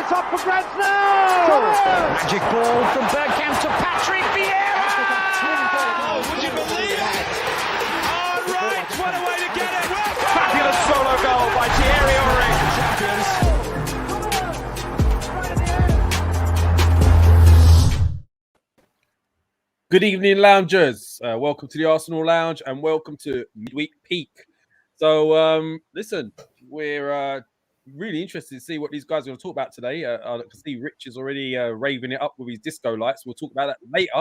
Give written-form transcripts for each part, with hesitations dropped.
It's up for grabs now! Magic ball from Bergkamp to Patrick Vieira! Oh, would you believe it? Oh, right, what a way to get it! Fabulous solo goal by Thierry Henry. Champions. Good evening, loungers. Welcome to the Arsenal Lounge and welcome to Midweek Peak. So, listen, we're really interested to see what these guys are going to talk about today. I can see Rich is already raving it up with his disco lights. We'll talk about that later.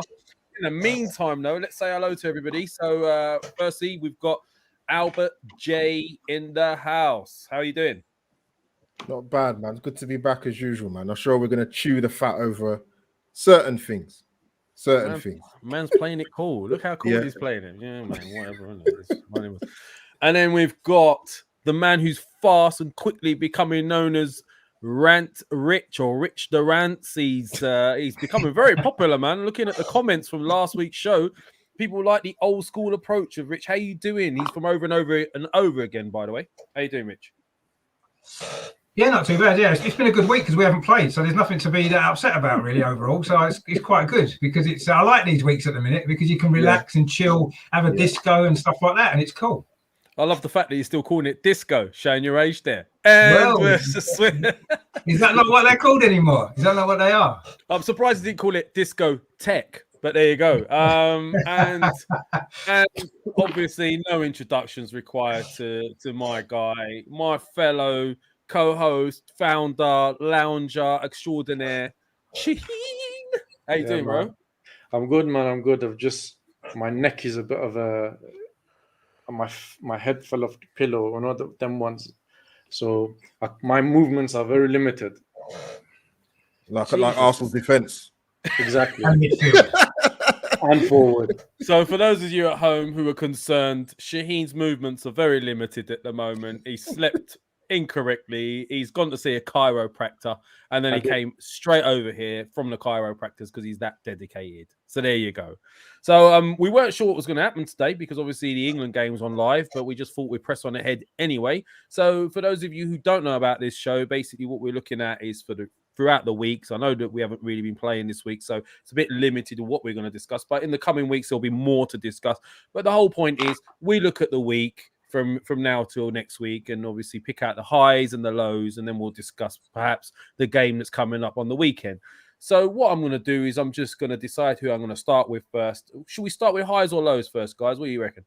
In the meantime, though, let's say hello to everybody. So, firstly, we've got Albert J in the house. How are you doing? Not bad, man. It's good to be back as usual, man. I'm sure we're going to chew the fat over certain things. Man's playing it cool. Look how cool he's playing it. Yeah, man, whatever. And then we've got the man who's fast and quickly becoming known as Rant Rich or Rich the Rants. He's becoming very popular, man. Looking at the comments from last week's show, people like the old school approach of Rich. How you doing? He's from over and over again, by the way. How you doing, Rich? Yeah, not too bad. Yeah, it's been a good week because we haven't played, so there's nothing to be that upset about really overall. So it's quite good because it's I like these weeks at the minute because you can relax and chill, have a disco and stuff like that, and it's cool. I love the fact that you're still calling it disco, showing your age there. And is that not what they're called anymore? Is that not what they are? I'm surprised they didn't call it disco tech, but there you go. And obviously no introductions required to my guy, my fellow co-host, founder, lounger, extraordinaire, Shaheen. How you doing, man. bro? I'm good, man. I'm good. My neck is a bit of a... My head fell off the pillow, one of them ones. So my movements are very limited. Like Arsenal's defence. Exactly. And midfield. And forward. So for those of you at home who are concerned, Shaheen's movements are very limited at the moment. He slept incorrectly. He's gone to see a chiropractor and then he came straight over here from the chiropractors because he's that dedicated. So there you go. So we weren't sure what was going to happen today because obviously the England game was on live, but we just thought we'd press on ahead anyway. So for those of you who don't know about this show, basically what we're looking at is throughout the weeks. I know that we haven't really been playing this week, so it's a bit limited to what we're going to discuss, but in the coming weeks there'll be more to discuss. But the whole point is we look at the week from now till next week and obviously pick out the highs and the lows, and then we'll discuss perhaps the game that's coming up on the weekend. So what I'm going to do is I'm just going to decide who I'm going to start with first. Should we start with highs or lows first, guys? What do you reckon?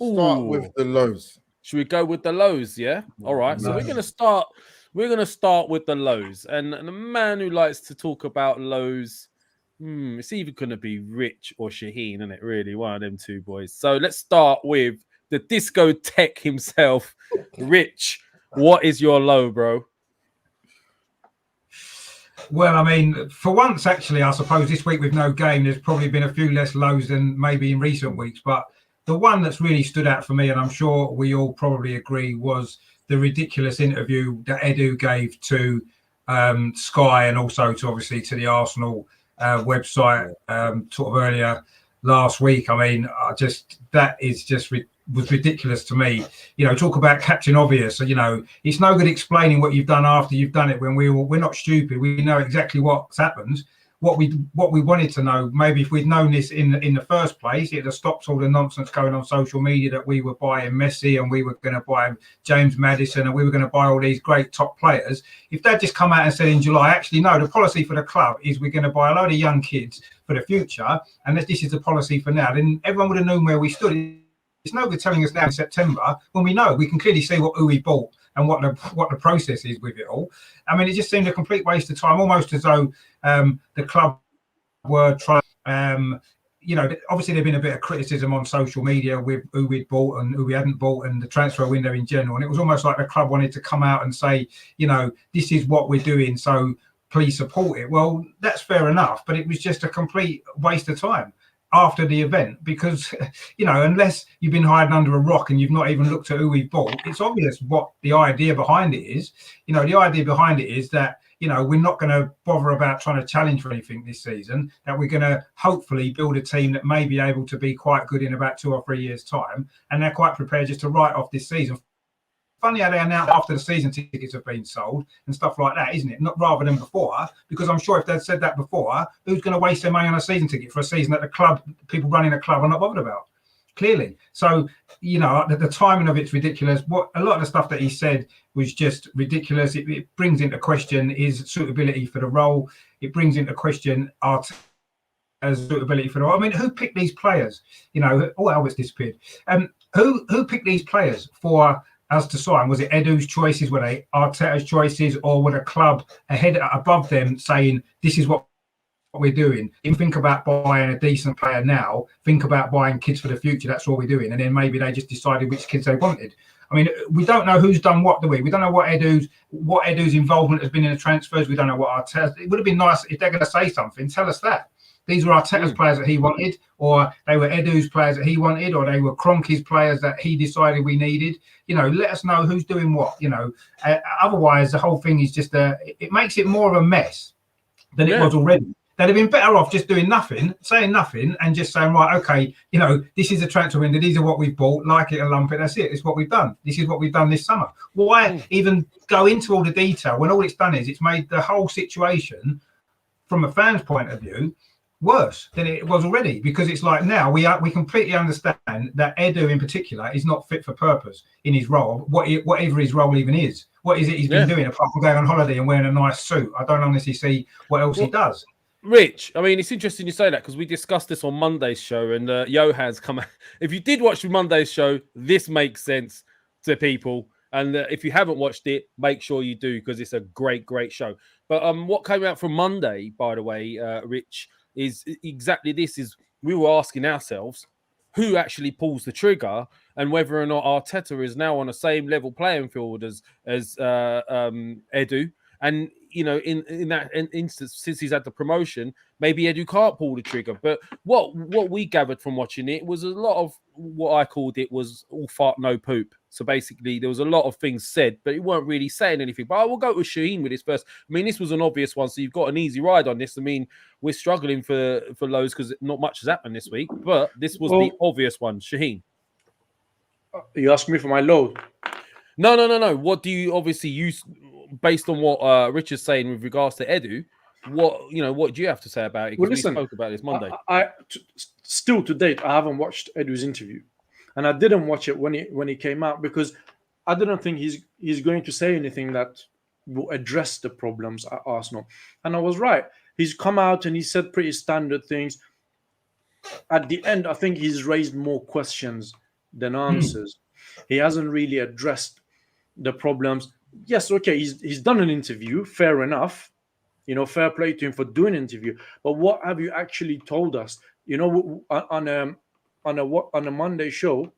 Start with the lows. Should we go with the lows? Yeah. All right. So we're going to start with the lows, and the man who likes to talk about lows. It's either going to be Rich or Shaheen, isn't it? Really, one of them two boys. So let's start with the disco tech himself, Rich. What is your low, bro? Well, I mean, for once, actually, I suppose this week with no game, there's probably been a few less lows than maybe in recent weeks. But the one that's really stood out for me, and I'm sure we all probably agree, was the ridiculous interview that Edu gave to Sky and also to obviously to the Arsenal website sort of earlier last week. I mean, was ridiculous to me. You know, talk about Captain Obvious. So, you know, it's no good explaining what you've done after you've done it when we're not stupid. We know exactly what's happened. What we wanted to know, maybe if we'd known this in the first place, it'd have stopped all the nonsense going on social media that we were buying Messi and we were going to buy James Maddison and we were going to buy all these great top players. If they'd just come out and said in July, actually, no, the policy for the club is we're going to buy a load of young kids for the future, and this is the policy for now, then everyone would have known where we stood. It's no good telling us now in September when we know we can clearly see who we bought and what the process is with it all. I mean, it just seemed a complete waste of time, almost as though the club were trying. You know, obviously there'd been a bit of criticism on social media with who we'd bought and who we hadn't bought and the transfer window in general. And it was almost like the club wanted to come out and say, you know, this is what we're doing, so please support it. Well, that's fair enough, but it was just a complete waste of time after the event because, you know, unless you've been hiding under a rock and you've not even looked at who we bought, it's obvious what the idea behind it is. You know, the idea behind it is that, you know, we're not going to bother about trying to challenge for anything this season, that we're going to hopefully build a team that may be able to be quite good in about 2 or 3 years' time. And they're quite prepared just to write off this season. funny how they announce after the season tickets have been sold and stuff like that, isn't it? Not rather than before, because I'm sure if they'd said that before, who's going to waste their money on a season ticket for a season that the club, people running a club, are not bothered about? Clearly. So, you know, the timing of it's ridiculous. What a lot of the stuff that he said was just ridiculous. It brings into question his suitability for the role. It brings into question Arteta's suitability for the role. I mean, who picked these players? You know, Albert's disappeared. Who picked these players for us to sign? Was it Edu's choices? Were they Arteta's choices, or were the club ahead above them saying this is what we're doing? Even think about buying a decent player now. Think about buying kids for the future. That's what we're doing. And then maybe they just decided which kids they wanted. I mean, we don't know who's done what, do we? We don't know what Edu's involvement has been in the transfers. We don't know what Arteta. It would have been nice if they're going to say something. Tell us that. These were Arteta's players that he wanted, or they were Edu's players that he wanted, or they were Kroenke's players that he decided we needed. You know, let us know who's doing what. You know, otherwise the whole thing is just it makes it more of a mess than it was already. They'd have been better off just doing nothing, saying nothing, and just saying, right, okay, you know, this is a transfer window. These are what we've bought. Like it or lump it. That's it. It's what we've done. This is what we've done this summer. Why even go into all the detail when all it's done is it's made the whole situation, from a fan's point of view, worse than it was already? Because it's like now we completely understand that Edu in particular is not fit for purpose in his role, whatever his role even is. What is it he's been doing apart from going on holiday and wearing a nice suit? I don't honestly see what else he does. Rich, I mean, it's interesting you say that because we discussed this on Monday's show, and Johan's come out. If you did watch Monday's show, this makes sense to people. And if you haven't watched it, make sure you do, because it's a great, great show. But what came out from Monday, by the way, Rich, is exactly this. Is we were asking ourselves who actually pulls the trigger and whether or not Arteta is now on the same level playing field as Edu. And, you know, in that instance, since he's had the promotion, maybe Edu can't pull the trigger. But what we gathered from watching it was a lot of what I called it was all fart, no poop. So basically, there was a lot of things said, but it weren't really saying anything. But I will go with Shaheen with this first. I mean, this was an obvious one, so you've got an easy ride on this. I mean, we're struggling for lows because not much has happened this week, but this was the obvious one. Shaheen. You asked me for my low. No. What do you obviously use based on what Richard's saying with regards to Edu? What do you have to say about it? Because we spoke about this Monday. Still to date, I haven't watched Edu's interview, and I didn't watch it when he came out because I didn't think he's going to say anything that will address the problems at Arsenal. And I was right. He's come out and he said pretty standard things. At the end, I think he's raised more questions than answers. He hasn't really addressed the problems. Yes, okay, he's done an interview, fair enough. You know, fair play to him for doing an interview. But what have you actually told us? You know, on a Monday show,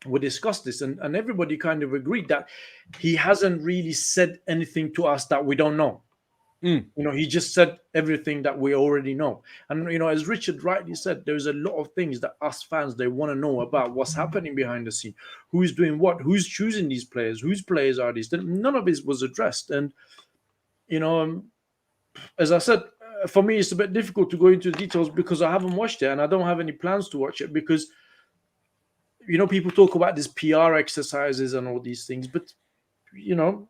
we discussed this, and everybody kind of agreed that he hasn't really said anything to us that we don't know. You know, he just said everything that we already know. And, you know, as Richard rightly said, there's a lot of things that us fans, they want to know about what's happening behind the scene. Who's doing what? Who's choosing these players? Whose players are these? None of this was addressed. And, you know, as I said, for me, it's a bit difficult to go into the details because I haven't watched it and I don't have any plans to watch it because, you know, people talk about these PR exercises and all these things, but, you know.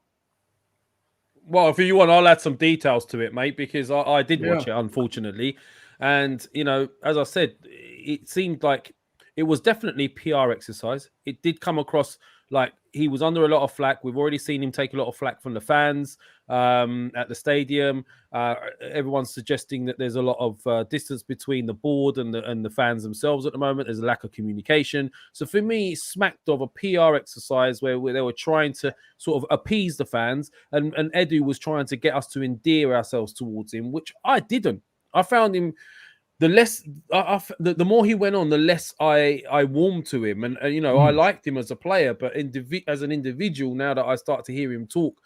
Well, if you want, I'll add some details to it, mate, because I did watch it, unfortunately. And, you know, as I said, it seemed like it was definitely a PR exercise. It did come across like he was under a lot of flack. We've already seen him take a lot of flack from the fans at the stadium. Everyone's suggesting that there's a lot of distance between the board and the fans themselves at the moment. There's a lack of communication. So for me, it smacked of a PR exercise where they were trying to sort of appease the fans, and Edu was trying to get us to endear ourselves towards him, which I didn't. I found him. The more he went on, the less I warmed to him, and you know, I liked him as a player, but as an individual, now that I start to hear him talk,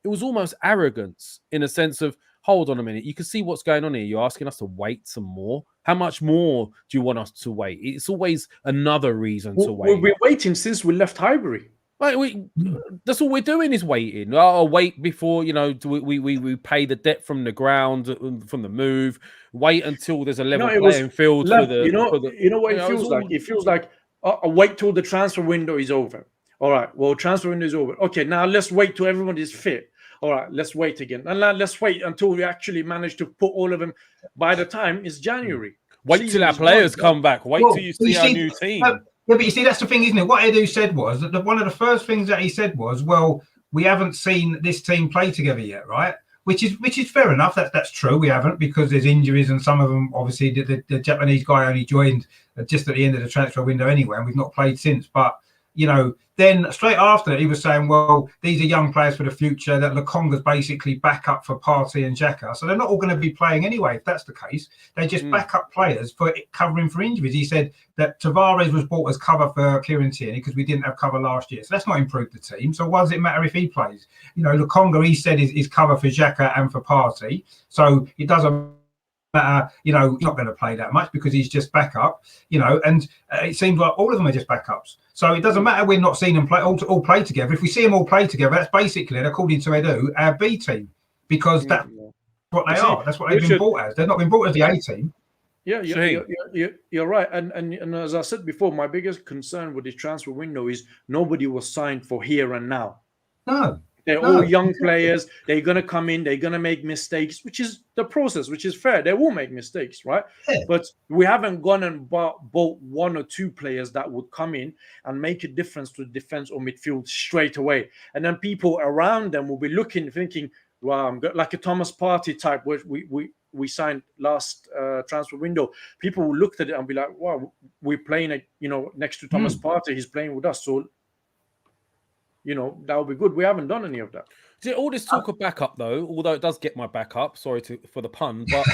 it was almost arrogance in a sense of, hold on a minute, you can see what's going on here. You're asking us to wait some more. How much more do you want us to wait? It's always another reason to wait. We've been waiting since we left Highbury. Like that's all we're doing is waiting. I'll wait before, you know, we pay the debt from the ground, from the move. Wait until there's a level playing field for the. You know what it feels like? It feels like I'll wait till the transfer window is over. All right, well, transfer window is over. Okay, now let's wait till everyone is fit. All right, let's wait again. And now let's wait until we actually manage to put all of them. By the time it's January. Wait till our players come back. Wait till you see our new team. Yeah, but you see, that's the thing, isn't it? What Edu said was that one of the first things that he said was, well, we haven't seen this team play together yet, right? Which is fair enough. That's true. We haven't, because there's injuries, and some of them, obviously, the Japanese guy only joined just at the end of the transfer window anyway, and we've not played since. But then straight after that, he was saying, well, these are young players for the future, that Lukonga's basically backup for Partey and Xhaka. So they're not all going to be playing anyway, if that's the case. They're just backup players for covering for injuries. He said that Tavares was bought as cover for Kieran Tierney because we didn't have cover last year. So that's not improved the team. So why does it matter if he plays? Lukonga, he said, is cover for Xhaka and for Partey. So it doesn't matter, he's not going to play that much because he's just backup, and it seems like all of them are just backups. So it doesn't matter we're not seeing them all play together. If we see them all play together, that's basically, according to Edu, our B team, because that's what they are. That's what they've been bought as. They've not been bought as the A team. Yeah, you're right. And as I said before, my biggest concern with the transfer window is nobody was signed for here and now. No. They're all young players. They're going to come in. They're going to make mistakes, which is the process, which is fair. They will make mistakes, right? Yeah. But we haven't gone and bought one or two players that would come in and make a difference to the defense or midfield straight away. And then people around them will be looking, thinking, wow, I'm good. Like a Thomas Partey type, which we signed last transfer window. People will look at it and be like, wow, we're playing, next to Thomas Partey. He's playing with us. So, that would be good. We haven't done any of that. See, all this talk of backup, though, although it does get my back up, sorry for the pun, but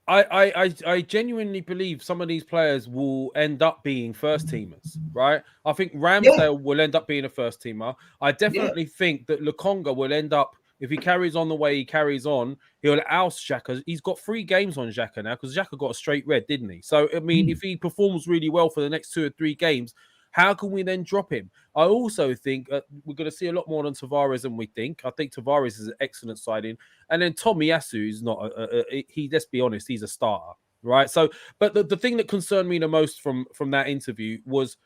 I genuinely believe some of these players will end up being first teamers, right? I think Ramsdale will end up being a first teamer. I definitely think that Lukonga will end up, if he carries on the way he carries on, he'll oust Xhaka. He's got 3 games on Xhaka now because Xhaka got a straight red, didn't he? So, I mean, if he performs really well for the next 2 or 3 games, how can we then drop him? I also think we're going to see a lot more than Tavares than we think. I think Tavares is an excellent signing. And then Tomiyasu is not, let's be honest, he's a starter, right? So, but the thing that concerned me the most from that interview was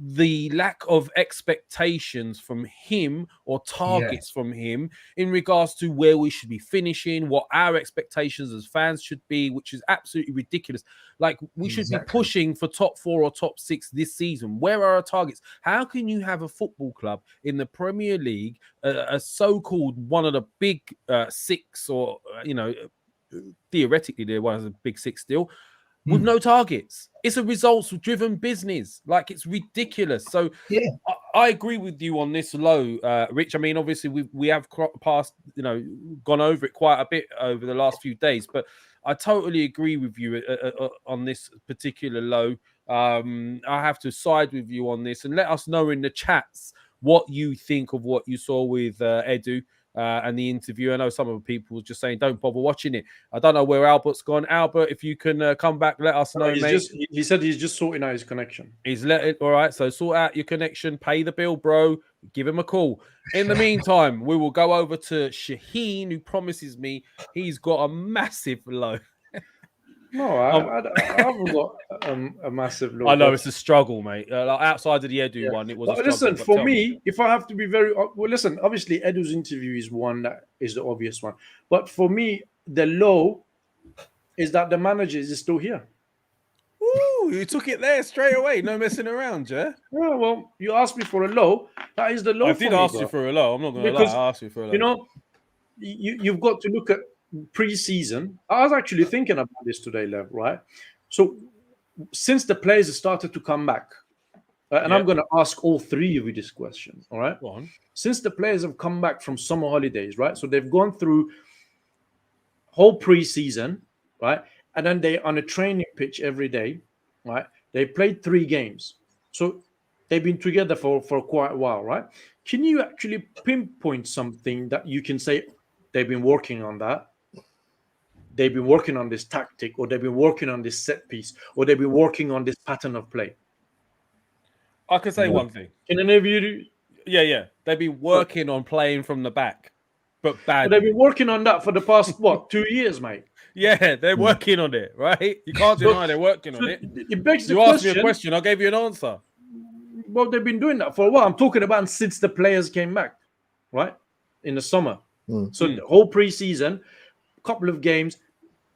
the lack of expectations from him or targets from him in regards to where we should be finishing, what our expectations as fans should be, which is absolutely ridiculous. Like, we should be pushing for top 4 or top 6 this season. Where are our targets? How can you have a football club in the Premier League, a so-called one of the big 6, or theoretically they're one of the big 6 still, with no targets? It's a results-driven business. Like, it's ridiculous. So I agree with you on this low, Rich. I mean, obviously we have passed, gone over it quite a bit over the last few days, but I totally agree with you on this particular low. I have to side with you on this, and let us know in the chats what you think of what you saw with Edu. And the interview. I know some of the people were just saying, don't bother watching it. I don't know where Albert's gone. Albert, if you can come back, let us know, mate. He said he's just sorting out his connection. All right, so sort out your connection, pay the bill, bro. Give him a call. In the meantime, we will go over to Shaheen, who promises me he's got a massive low. No, I haven't got a massive low. I know it's a struggle, mate. Like, outside of the Edu one, it was. But listen, for me, if I have to be very listen, obviously Edu's interview is one that is the obvious one. But for me, the low is that the manager is still here. Ooh, you took it there straight away. No messing around, yeah? Yeah, well, you asked me for a low. That is the low. I did ask you for a low. I'm not going to lie. I asked you for a low. You've got to look at pre-season. I was actually thinking about this today, Lev, right? So since the players started to come back, and I'm going to ask all 3 of you this question, all right? Go on. Since the players have come back from summer holidays, right? So they've gone through whole pre-season, right? And then they're on a training pitch every day, right? They played 3 games. So they've been together for quite a while, right? Can you actually pinpoint something that you can say they've been working on that? They've been working on this tactic, or they've been working on this set piece, or they've been working on this pattern of play. I can say one thing. Can any of you do? Yeah. They've been working on playing from the back, but bad. They've been working on that for the past, 2 years, mate? Yeah, they're working on it, right? You can't deny they're working on it. It begs the question. You asked me a question, I gave you an answer. well, they've been doing that for a while. I'm talking about since the players came back, right, in the summer. So the whole preseason, a couple of games,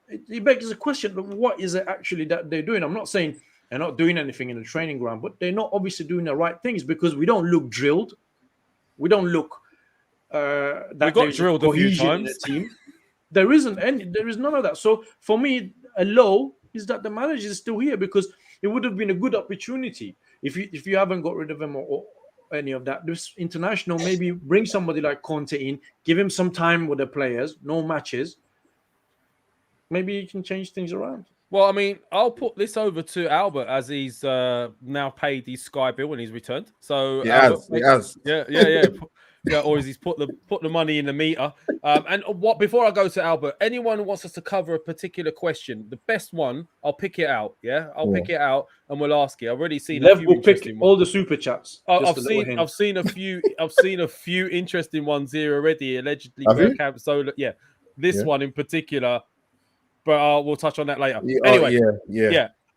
it begs the question: what is it actually that they're doing? I'm not saying they're not doing anything in the training ground, but they're not obviously doing the right things because we don't look drilled. We don't look that we got drilled a few times. In the team. There is none of that. So for me, a low is that the manager is still here because it would have been a good opportunity if you haven't got rid of him or any of that. This international, maybe bring somebody like Conte in, give him some time with the players, no matches. Maybe you can change things around. Well, I mean, I'll put this over to Albert as he's now paid his Sky bill and he's returned. So he has. Yeah, or he's put the money in the meter. And what before I go to Albert, anyone who wants us to cover a particular question, the best one, I'll pick it out. Yeah, I'll pick it out and we'll ask it. I've already seen Lev will pick all the super chats. I've seen a few interesting ones here already. Allegedly, Bergkamp. So yeah, this one in particular. But we'll touch on that later. Anyway,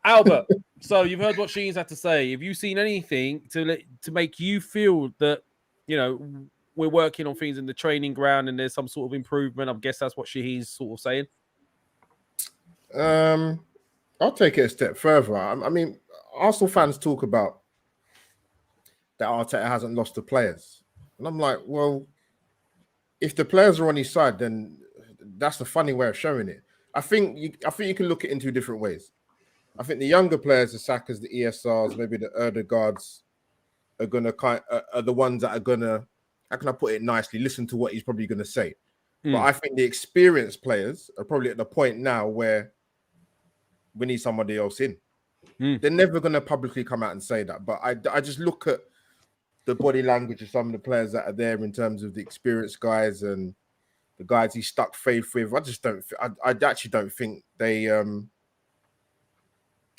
Albert. So you've heard what Sheen's had to say. Have you seen anything to make you feel that we're working on things in the training ground and there's some sort of improvement? I guess that's what Sheen's sort of saying. I'll take it a step further. I mean, Arsenal fans talk about that Arteta hasn't lost the players, and I'm like, well, if the players are on his side, then that's the funny way of showing it. I think you can look at it in two different ways. I think the younger players, the Sakas, the ESRs, maybe the Erdegaards, are the ones that are gonna, how can I put it nicely, listen to what he's probably gonna say. But I think the experienced players are probably at the point now where we need somebody else in. They're never gonna publicly come out and say that. But I just look at the body language of some of the players that are there in terms of the experienced guys and the guys he stuck faith with. I just don't. I actually don't think they. I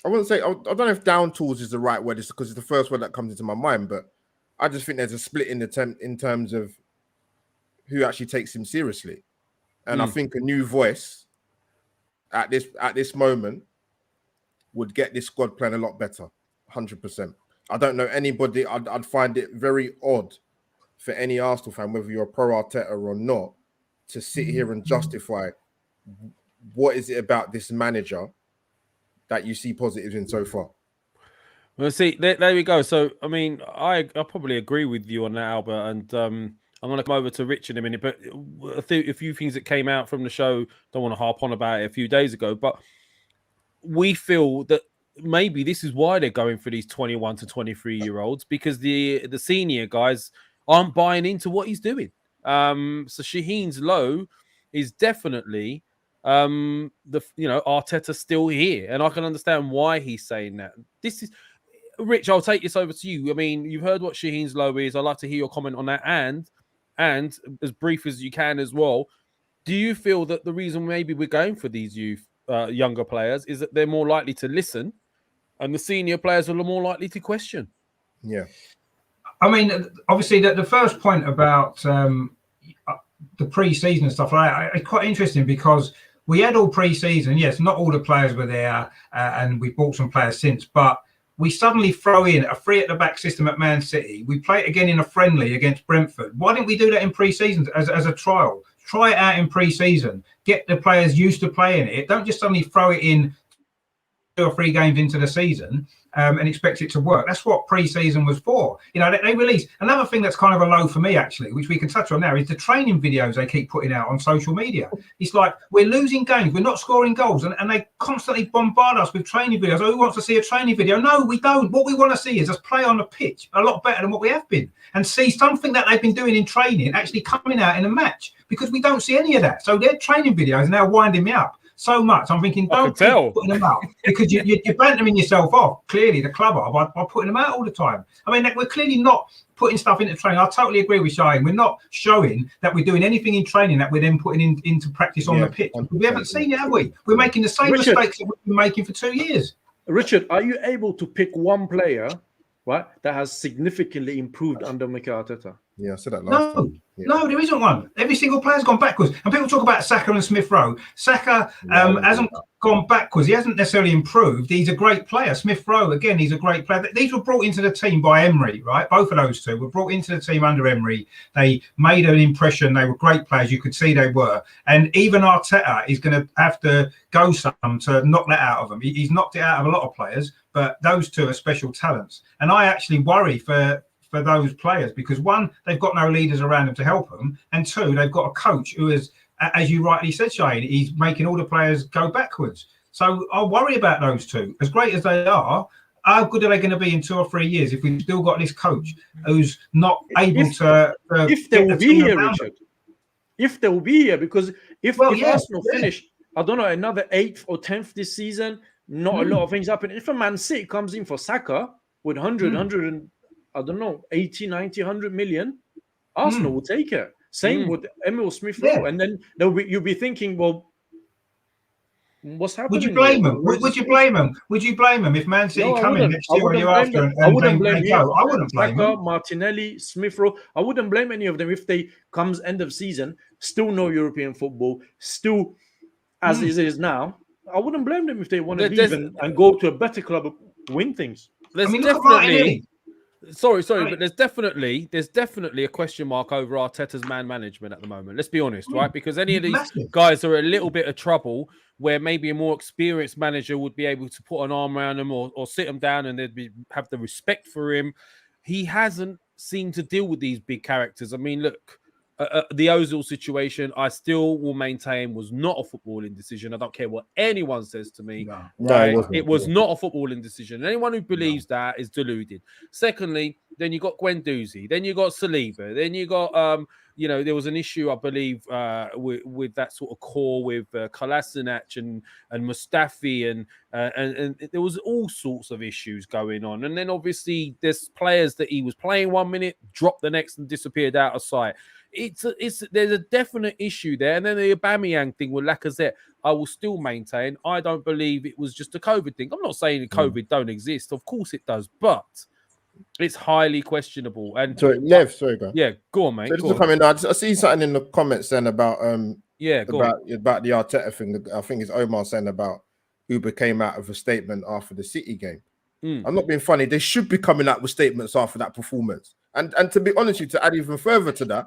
wouldn't say. I don't know if down tools is the right word, just because it's the first word that comes into my mind. But I just think there's a split in in terms of who actually takes him seriously, and I think a new voice at this moment would get this squad playing a lot better. 100%. I don't know anybody. I'd find it very odd for any Arsenal fan, whether you're a pro Arteta or not, to sit here and justify what is it about this manager that you see positives in so far. Well, see, there we go. So, I mean, I probably agree with you on that, Albert, and I'm going to come over to Richard in a minute, but I think a few things that came out from the show, don't want to harp on about it a few days ago, but we feel that maybe this is why they're going for these 21 to 23-year-olds, because the senior guys aren't buying into what he's doing. So Shaheen's low is definitely Arteta's still here, and I can understand why he's saying that. This is Rich. I'll take this over to you. I mean, you've heard what Shaheen's low is. I'd like to hear your comment on that, and as brief as you can as well. Do you feel that the reason maybe we're going for these younger players is that they're more likely to listen, and the senior players are more likely to question? Yeah. I mean, obviously, the first point about the pre-season and stuff like that, it's quite interesting because we had all pre-season. Yes, not all the players were there, and we bought some players since, but we suddenly throw in a three at the back system at Man City. We play it again in a friendly against Brentford. Why didn't we do that in pre-season as a trial? Try it out in pre-season. Get the players used to playing it. Don't just suddenly throw it in 2 or 3 games into the season and expect it to work. That's what pre-season was for. They release another thing that's kind of a low for me, actually, which we can touch on now, is the training videos they keep putting out on social media. It's like we're losing games, we're not scoring goals, and they constantly bombard us with training videos. Oh, who wants to see a training video? No, we don't. What we want to see is us play on the pitch a lot better than what we have been, and see something that they've been doing in training actually coming out in a match, because we don't see any of that. So their training videos are now winding me up so much. I'm thinking, don't keep putting them out, because you're bantering yourself off. Clearly, the club are by putting them out all the time. I mean, we're clearly not putting stuff into training. I totally agree with Shane. We're not showing that we're doing anything in training that we're then putting into practice on the pitch. We haven't seen it, have we? We're making the same mistakes that we've been making for 2 years. Richard, are you able to pick one player, right, that has significantly improved under Mikel Arteta? Yeah, I said that last time. Yeah. No, there isn't one. Every single player's gone backwards. And people talk about Saka and Smith Rowe. Saka hasn't gone backwards. He hasn't necessarily improved. He's a great player. Smith Rowe, again, he's a great player. These were brought into the team by Emery, right? Both of those two were brought into the team under Emery. They made an impression. They were great players. You could see they were. And even Arteta is going to have to go some to knock that out of them. He's knocked it out of a lot of players, but those two are special talents. And I actually worry for those players because one, they've got no leaders around them to help them, and two, they've got a coach who is, as you rightly said, Shane, he's making all the players go backwards. So I worry about those two. As great as they are, how good are they going to be in 2 or 3 years if we've still got this coach who's not able to if they will be here, Richard? If they will be here, because if Arsenal finish, I don't know, another 8th or 10th this season, not a lot of things happen. If a Man City comes in for Saka with 100 I don't know, 80, 90, 100 million, Arsenal will take it. Same with Emil Smith-Rowe. And then you'll be thinking, well, what's happening? Would you blame him? Would you blame him? Would you blame him if Man City come in next year or year after? I wouldn't blame him. I wouldn't blame him. Martinelli, Smith-Rowe. I wouldn't blame any of them if they comes end of season, still no European football, still as it is now. I wouldn't blame them if they want to leave and go to a better club and win things. There's definitely... Sorry, but there's definitely a question mark over Arteta's man management at the moment. Let's be honest, right? Because any of these guys are a little bit of trouble where maybe a more experienced manager would be able to put an arm around them or sit them down and they'd have the respect for him. He hasn't seemed to deal with these big characters. I mean, look, the Ozil situation, I still will maintain was not a footballing decision. I don't care what anyone says to me. No, it was not a footballing decision. Anyone who believes that is deluded. Secondly, then you got Guendouzi, then you got Saliba, then you got there was an issue, I believe, with that sort of core with Kolasinac and Mustafi, and there was all sorts of issues going on. And then obviously there's players that he was playing 1 minute, dropped the next, and disappeared out of sight. There's a definite issue there. And then the Aubameyang thing with Lacazette, I will still maintain, I don't believe it was just a COVID thing. I'm not saying COVID don't exist. Of course it does, but it's highly questionable. And sorry, Lev, go. Yeah, go on, mate. So I see something in the comments then about about the Arteta thing. I think it's Omar saying about Uber came out of a statement after the City game. I'm not being funny. They should be coming out with statements after that performance. And to be honest with you, to add even further to that,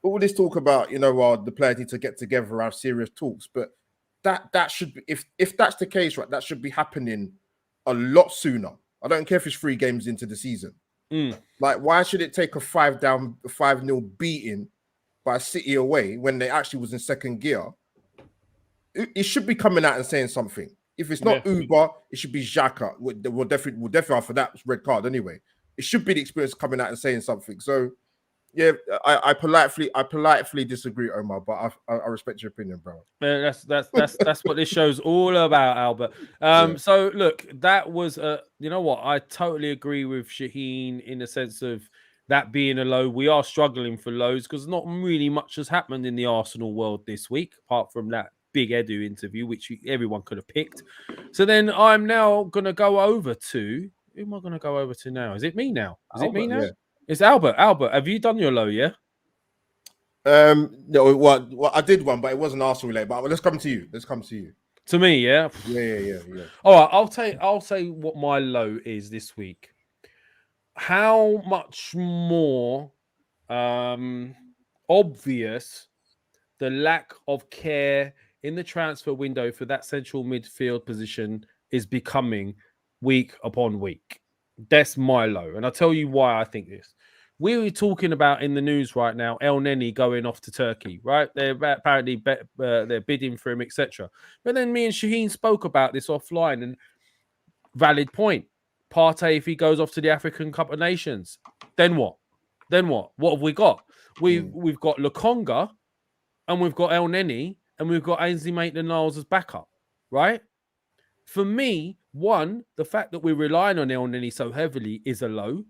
all this talk about, the players need to get together, have serious talks, but that should be, if that's the case, right, that should be happening a lot sooner. I don't care if it's 3 games into the season. Like, why should it take a 5-0 beating by City away when they actually was in second gear? It should be coming out and saying something. If it's not Uber, it should be Xhaka. We'll definitely after that red card anyway. It should be the experience coming out and saying something. So, yeah, I politely disagree, Omar, but I respect your opinion, bro. That's what this show's all about, Albert. So look, that was you know what? I totally agree with Shaheen in the sense of that being a low. We are struggling for lows because not really much has happened in the Arsenal world this week, apart from that big Edu interview, which everyone could have picked. So then I'm now going to go over to... Who am I going to go over to now? Is it me now? Yeah. It's Albert. Albert, have you done your low, yeah? No, well, I did one, but it wasn't Arsenal related. But let's come to you. To me, yeah? Yeah. All right, I'll say what my low is this week. How much more obvious the lack of care in the transfer window for that central midfield position is becoming week upon week. That's my low. And I'll tell you why I think this. We were talking about in the news right now, El Neni going off to Turkey, right? They're apparently they're bidding for him, etc. But then me and Shaheen spoke about this offline, and valid point. Partey, if he goes off to the African Cup of Nations, then what? What have we got? We've got Lokonga, and we've got El Neni, and we've got Ainsley Maitland-Niles as backup, right? For me, one, the fact that we're relying on El Neni so heavily is a low.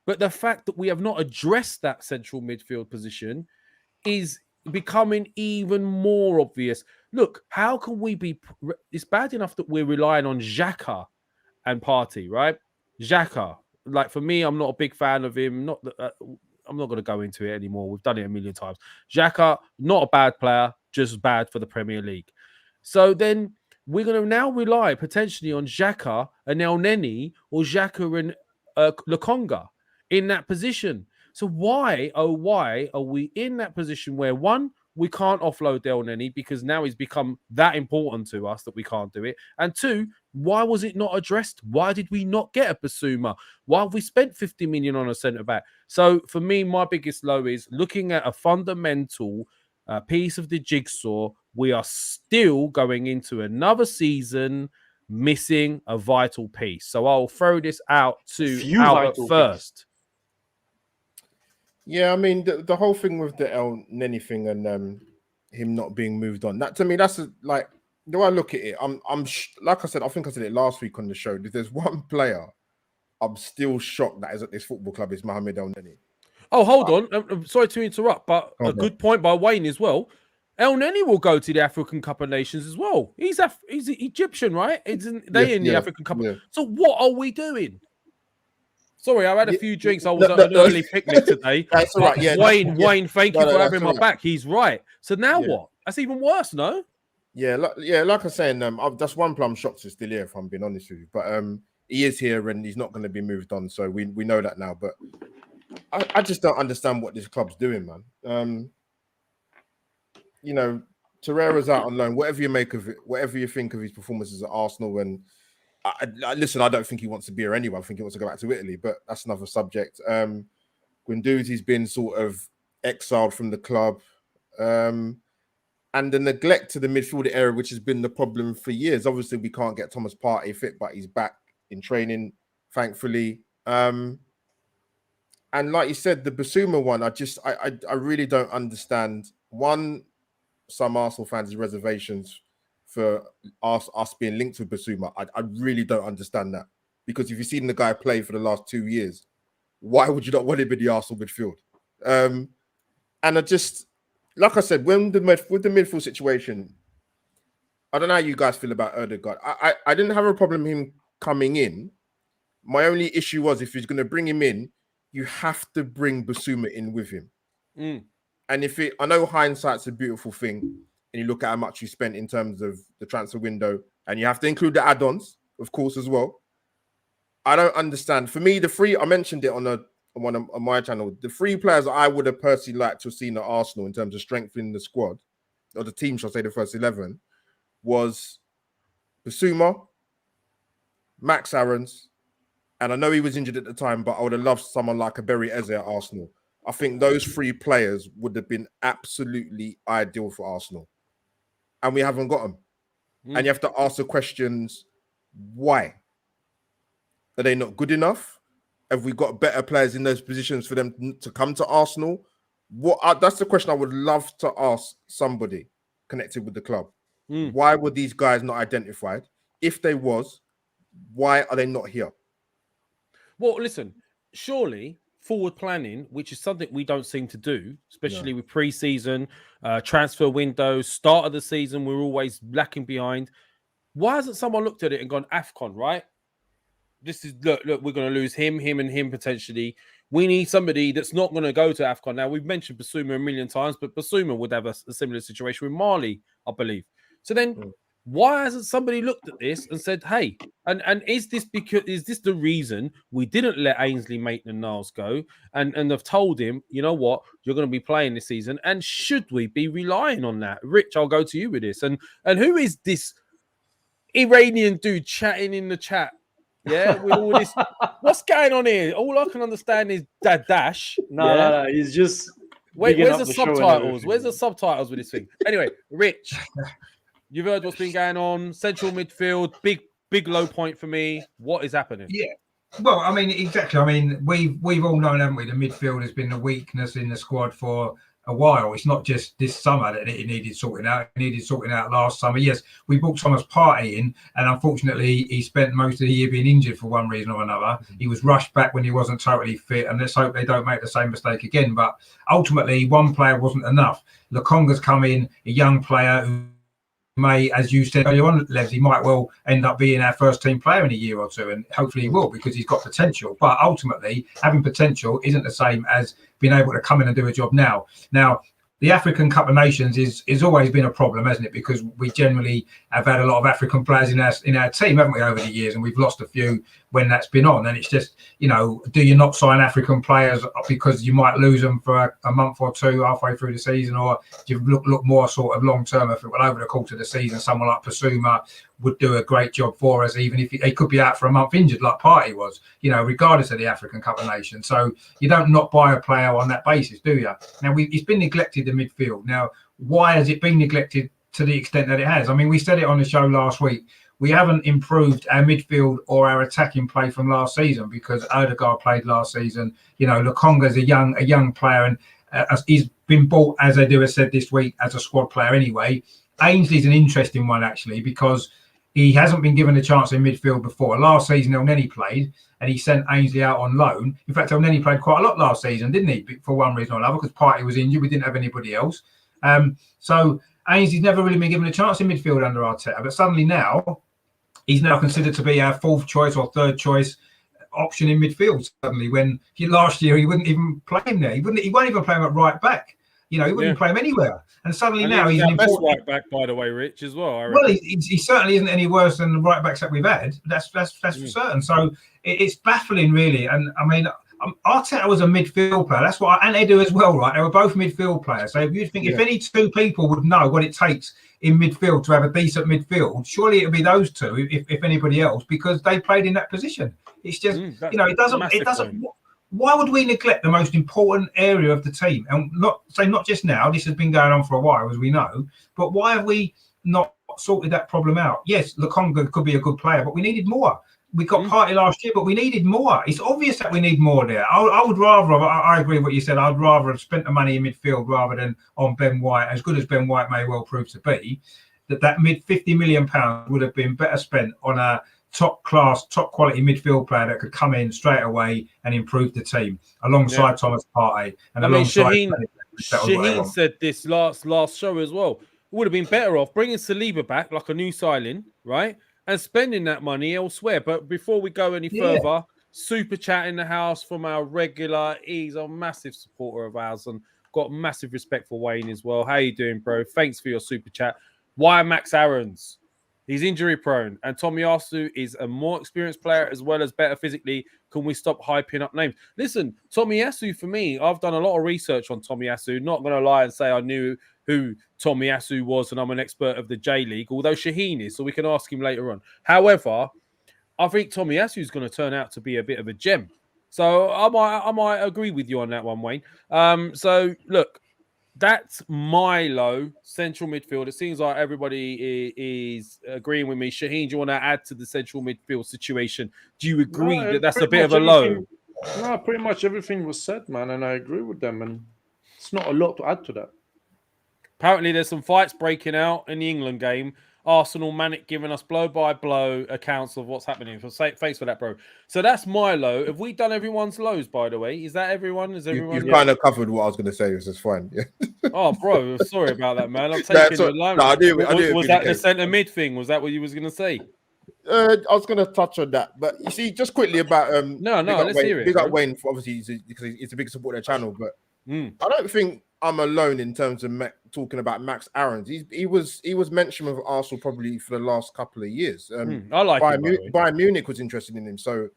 But the fact that we have not addressed that central midfield position is becoming even more obvious. Look, how can we be... It's bad enough that we're relying on Xhaka and Partey, right? Xhaka. Like, for me, I'm not a big fan of him. I'm not going to go into it anymore. We've done it a million times. Xhaka, not a bad player, just bad for the Premier League. So then we're going to now rely potentially on Xhaka and Elneny or Xhaka and Lokonga in that position. So why are we in that position where, one, we can't offload Elneny because now he's become that important to us that we can't do it, and two, why was it not addressed? Why did we not get a Basuma? Why have we spent 50 million on a centre back? So for me, my biggest low is looking at a fundamental piece of the jigsaw. We are still going into another season missing a vital piece. So I'll throw this out to Albert first. Yeah, I mean, the whole thing with the Elneny thing and him not being moved on, that to me, that's like, the way I look at it, I'm like I said, I think I said it last week on the show. If there's one player I'm still shocked that is at this football club, is Mohamed Elneny. Oh, hold on. I'm sorry to interrupt, but a good point by Wayne as well. Elneny will go to the African Cup of Nations as well. He's Egyptian, right? Isn't they in the African Cup? Yeah. So what are we doing? Sorry, I had a few drinks. I was at an early picnic today. That's all right. Yeah, Wayne, thank you for having my back. He's right. So now what? That's even worse, no? Yeah, like I was saying, that's one player I'm shocked is still here, if I'm being honest with you. But he is here and he's not going to be moved on. So we know that now. But I just don't understand what this club's doing, man. You know, Torreira's out on loan. Whatever you make of it, whatever you think of his performances at Arsenal, and listen, I don't think he wants to be here anyway. I think he wants to go back to Italy, but that's another subject. Guendouzi's been sort of exiled from the club. And the neglect to the midfield area, which has been the problem for years. Obviously, we can't get Thomas Partey fit, but he's back in training, thankfully. And like you said, the Basuma one, I really don't understand. One, some Arsenal fans' reservations for us being linked with Basuma. I really don't understand that. Because if you've seen the guy play for the last 2 years, why would you not want him in the Arsenal midfield? And I just... Like I said, with the midfield situation, I don't know how you guys feel about Ødegaard. I didn't have a problem with him coming in. My only issue was if he's going to bring him in, you have to bring Basuma in with him. And I know hindsight's a beautiful thing, and you look at how much you spent in terms of the transfer window, and you have to include the add-ons, of course, as well. I don't understand. For me, I mentioned it on my channel, the three players I would have personally liked to have seen at Arsenal in terms of strengthening the squad, or the team, shall I say, the first 11, was Basuma, Max Aarons, and I know he was injured at the time, but I would have loved someone like a Berry Eze at Arsenal. I think those three players would have been absolutely ideal for Arsenal. And we haven't got them. And you have to ask the questions, why? Are they not good enough? Have we got better players in those positions for them to come to Arsenal? That's the question I would love to ask somebody connected with the club. Why were these guys not identified? If they was, why are they not here? Well, listen, surely forward planning, which is something we don't seem to do, especially with pre-season, transfer windows, start of the season, we're always lacking behind. Why hasn't someone looked at it and gone, AFCON, right? This is, look, we're going to lose him and him potentially. We need somebody that's not going to go to AFCON. Now, we've mentioned Basuma a million times, but Basuma would have a similar situation with Mali, I believe. So then, why hasn't somebody looked at this and said, hey, and is this the reason we didn't let Ainsley Maitland-Niles go and have told him, you know what, you're going to be playing this season, and should we be relying on that? Rich, I'll go to you with this. And who is this Iranian dude chatting in the chat? Yeah, with all this, what's going on here? All I can understand is Dash. No, he's just. Where's the subtitles? Where's the subtitles with this thing? Anyway, Rich, you've heard what's been going on. Central midfield, big low point for me. What is happening? Yeah. Well, I mean, exactly. I mean, we've all known, haven't we? The midfield has been a weakness in the squad for a while. It's not just this summer that it needed sorting out. It needed sorting out last summer. Yes, we brought Thomas Partey in, and unfortunately, he spent most of the year being injured for one reason or another. He was rushed back when he wasn't totally fit, and let's hope they don't make the same mistake again. But ultimately, one player wasn't enough. Lokonga's come in, a young player may, as you said earlier on, Les, he might well end up being our first team player in a year or two, and hopefully he will, because he's got potential. But ultimately, having potential isn't the same as being able to come in and do a job now. Now, the African Cup of Nations is always been a problem, hasn't it? Because we generally have had a lot of African players in our team, haven't we, over the years, and we've lost a few when that's been on. And it's just, you know, do you not sign African players because you might lose them for a month or two halfway through the season, or do you look more sort of long term? If it went over the course of the season, someone like Pasuma would do a great job for us, even if he could be out for a month injured, like Partey was, you know, regardless of the African Cup of Nations. So you don't not buy a player on that basis, do you? Now, it's been neglected in midfield. Now, why has it been neglected to the extent that it has? I mean, we said it on the show last week. We haven't improved our midfield or our attacking play from last season, because Odegaard played last season. You know, Lukonga's a young player, and he's been bought, as Edu has said this week, as a squad player anyway. Ainsley's an interesting one, actually, because he hasn't been given a chance in midfield before. Last season, Elneny played, and he sent Ainsley out on loan. In fact, Elneny played quite a lot last season, didn't he? For one reason or another, because Partey was injured. We didn't have anybody else. So Ainsley's never really been given a chance in midfield under Arteta. But suddenly now, he's now considered to be our fourth choice or third choice option in midfield. Suddenly, when last year he wouldn't even play him there. He won't even play him at right back. You know, he wouldn't play him ananywhere. And suddenly now he's an best right back, by the way, Rich, as well. Well, he certainly isn't any worse than the right backs that we've had. That's for certain. So it's baffling, really. And I mean, Arteta was a midfield player. That's what, and Edu as well, right? They were both midfield players. So if you think if any two people would know what it takes in midfield to have a decent midfield, surely it would be those two, if anybody else, because they played in that position. It's just, you know, it doesn't. Why would we neglect the most important area of the team? And not just now, this has been going on for a while, as we know, but why have we not sorted that problem out? Yes, Lukonga could be a good player, but we needed more. We got Partey last year, but we needed more. It's obvious that we need more there. I would rather, I agree with what you said, I'd rather have spent the money in midfield rather than on Ben White, as good as Ben White may well prove to be. That £50 million would have been better spent on a top class, top quality midfield player that could come in straight away and improve the team alongside Thomas Partey. And Shaheen said this last show as well. Would have been better off bringing Saliba back like a new signing, right? And spending that money elsewhere. But before we go any further, super chat in the house from our regular. He's a massive supporter of ours and got massive respect for Wayne as well. How you doing, bro? Thanks for your super chat. Why Max Aarons? He's injury prone, and Tomiyasu is a more experienced player as well as better physically. Can we stop hyping up names? Listen, Tomiyasu, for me, I've done a lot of research on Tomiyasu. Not going to lie and say I knew who Tomiyasu was and I'm an expert of the J League, although Shaheen is, so we can ask him later on. However, I think Tomiyasu is going to turn out to be a bit of a gem. So I might agree with you on that one, Wayne. So look, that's my low central midfield. It seems like everybody is agreeing with me. Shaheen, do you want to add to the central midfield situation? Do you agree that that's a bit of a low? No, pretty much everything was said, man, and I agree with them. And it's not a lot to add to that. Apparently, there's some fights breaking out in the England game. Arsenal Manic giving us blow-by-blow accounts of what's happening. So thanks for that, bro. So that's my low. Have we done everyone's lows, by the way? Is that everyone? Is everyone? You've kind of covered what I was going to say. This is fine. Yeah. Oh, bro, sorry about that, man. I'm taking the line. No, I do. Was that the centre mid thing? Was that what you was going to say? I was going to touch on that, but you see, just quickly about let's hear it. Big up Wayne, for obviously because he's a big supporter of the channel, but I don't think I'm alone in terms of talking about Max Aarons. He was mentioned with Arsenal probably for the last couple of years. I like Bayern Munich was interested in him, so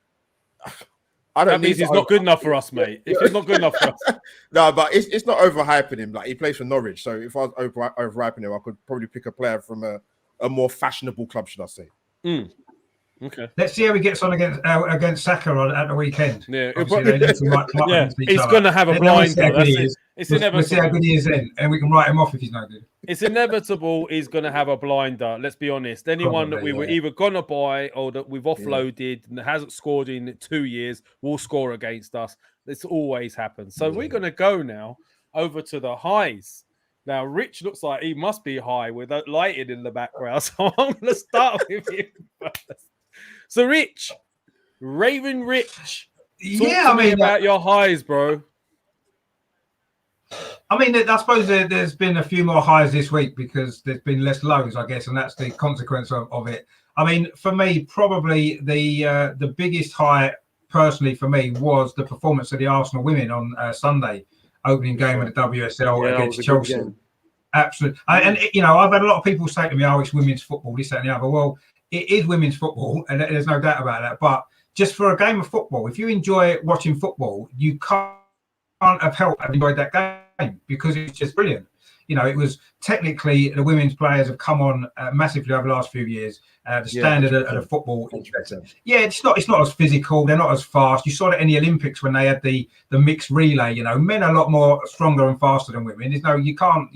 that means he's not good enough for us, mate. If he's not good enough for us, no, but it's not overhyping him. Like, he plays for Norwich, so if I was overhyping him, I could probably pick a player from a more fashionable club, should I say? Okay. Let's see how he gets on against Saka at the weekend. Yeah, he's going to have a blind. It's inevitable. We'll see how good he is then, and we can write him off if he's no good. It's inevitable he's going to have a blinder. Let's be honest. Anyone that we were either going to buy or that we've offloaded and hasn't scored in 2 years will score against us. This always happens. So we're going to go now over to the highs. Now, Rich looks like he must be high with that lighting in the background. So I'm going to start with him first. So, Rich, Raven Rich, talk to me about your highs, bro. I mean, I suppose there's been a few more highs this week because there's been less lows, I guess, and that's the consequence of it. I mean, for me, probably the biggest high, personally for me, was the performance of the Arsenal women on Sunday, opening game of the WSL against Chelsea. Absolutely. And, you know, I've had a lot of people say to me, oh, it's women's football, this, that, and the other. Well, it is women's football, and there's no doubt about that. But just for a game of football, if you enjoy watching football, you can't have helped have enjoyed that game because it's just brilliant. You know, it was technically the women's players have come on massively over the last few years. The standard of the football is better. Yeah, it's not as physical. They're not as fast. You saw it in the Olympics when they had the mixed relay. You know, men are a lot more stronger and faster than women. You can't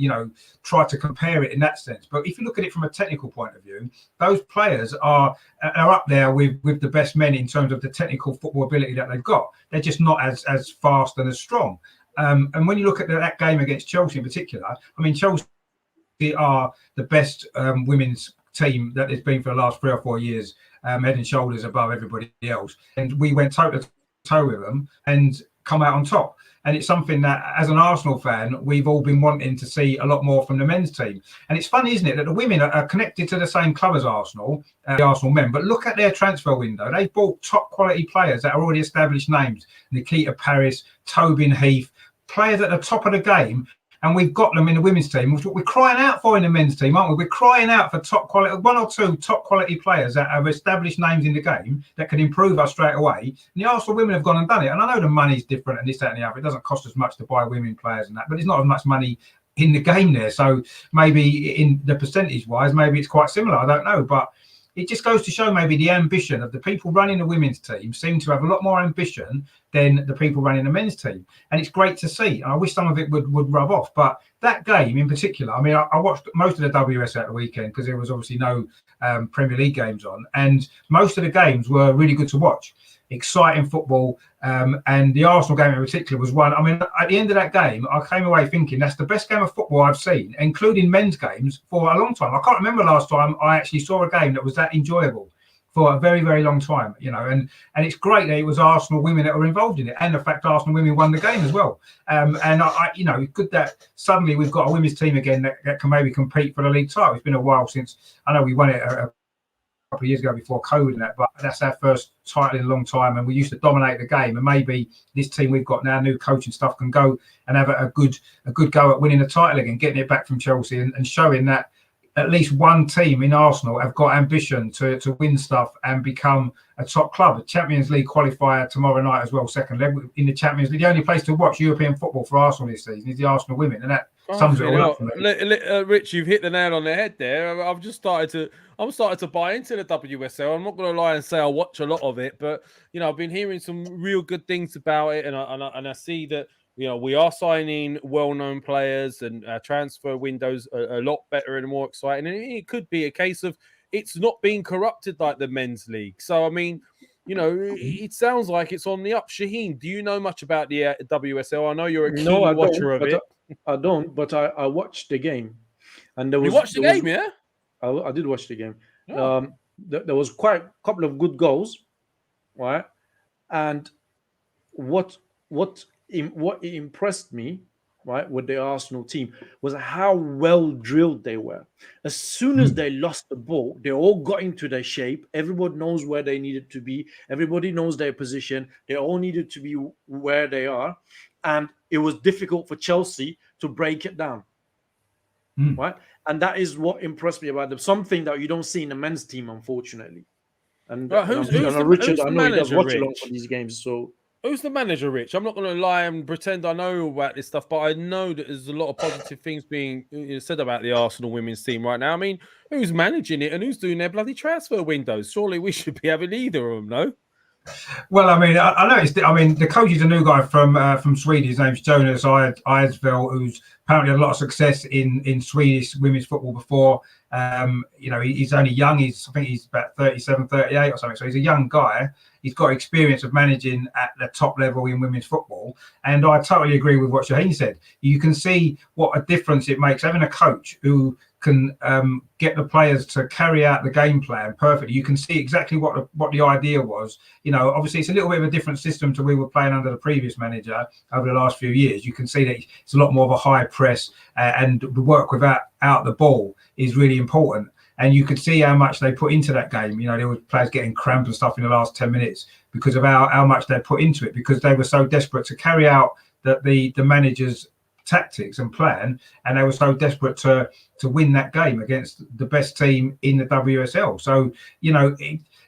try to compare it in that sense. But if you look at it from a technical point of view, those players are up there with the best men in terms of the technical football ability that they've got. They're just not as fast and as strong. And when you look at that game against Chelsea in particular, I mean, Chelsea are the best women's team that has been for the last 3 or 4 years, head and shoulders above everybody else. And we went toe to toe with them and come out on top. And it's something that, as an Arsenal fan, we've all been wanting to see a lot more from the men's team. And it's funny, isn't it, that the women are connected to the same club as Arsenal, the Arsenal men. But look at their transfer window. They've bought top quality players that are already established names. Nikita Paris, Tobin Heath, players at the top of the game. And we've got them in the women's team. We're crying out for in the men's team, aren't we? We're crying out for top quality, 1 or 2 top quality players that have established names in the game that can improve us straight away. And the Arsenal women have gone and done it. And I know the money's different and this, that, and the other. It doesn't cost as much to buy women players and that, but there's not as much money in the game there. So maybe in the percentage wise, maybe it's quite similar. I don't know, but it just goes to show maybe the ambition of the people running the women's team seem to have a lot more ambition than the people running the men's team. And it's great to see. I wish some of it would rub off. But that game in particular, I mean, I watched most of the WSL at the weekend because there was obviously no Premier League games on. And most of the games were really good to watch. Exciting football. And the Arsenal game in particular was one. I mean, at the end of that game, I came away thinking that's the best game of football I've seen, including men's games, for a long time. I can't remember last time I actually saw a game that was that enjoyable for a very, very long time, and it's great that it was Arsenal women that were involved in it, and the fact Arsenal women won the game as well. And it's good that suddenly we've got a women's team again that can maybe compete for the league title. It's been a while since, I know we won it a couple of years ago before COVID and that, but that's our first title in a long time, and we used to dominate the game. And maybe this team we've got now, new coach and stuff, can go and have a good go at winning the title again, getting it back from Chelsea and showing that at least one team in Arsenal have got ambition to win stuff and become a top club. A Champions League qualifier tomorrow night as well, second leg in the Champions League. The only place to watch European football for Arsenal this season is the Arsenal women, and that sums it all up for me. Rich, you've hit the nail on the head there. I'm starting to buy into the WSL. I'm not going to lie and say I watch a lot of it, but I've been hearing some real good things about it, and I see that we are signing well-known players, and transfer windows a lot better and more exciting. And it could be a case of it's not being corrupted like the men's league. So, I mean, it sounds like it's on the up. Shaheen, do you know much about the WSL? I know you're a keen watcher of it. I don't, but I watched the game. And you watched the game, yeah? I did watch the game. Oh. There was quite a couple of good goals, right? And what impressed me, right, with the Arsenal team was how well drilled they were. As soon as they lost the ball, they all got into their shape. Everybody knows where they needed to be. Everybody knows their position. They all needed to be where they are. And it was difficult for Chelsea to break it down, right? And that is what impressed me about them. Something that you don't see in the men's team, unfortunately. And Richard, I know he does watch a lot of these games, so... Who's the manager, Rich? I'm not going to lie and pretend I know about this stuff, but I know that there's a lot of positive things being said about the Arsenal women's team right now. I mean, who's managing it and who's doing their bloody transfer windows? Surely we should be having either of them, no? Well, I mean, I noticed. The coach is a new guy from Sweden. His name's Jonas Eidesveld, who's apparently had a lot of success in Swedish women's football before. He's only young. I think he's about 37, 38 or something. So he's a young guy. He's got experience of managing at the top level in women's football. And I totally agree with what Shaheen said. You can see what a difference it makes having a coach who can get the players to carry out the game plan perfectly. You can see exactly what the idea was. You know, obviously it's a little bit of a different system to we were playing under the previous manager over the last few years. You can see that it's a lot more of a high press, and the work without the ball is really important. And you could see how much they put into that game. You know, there were players getting cramp and stuff in the last 10 minutes because of how much they put into it, because they were so desperate to carry out the manager's tactics and plan, and they were so desperate to win that game against the best team in the WSL. So, you know,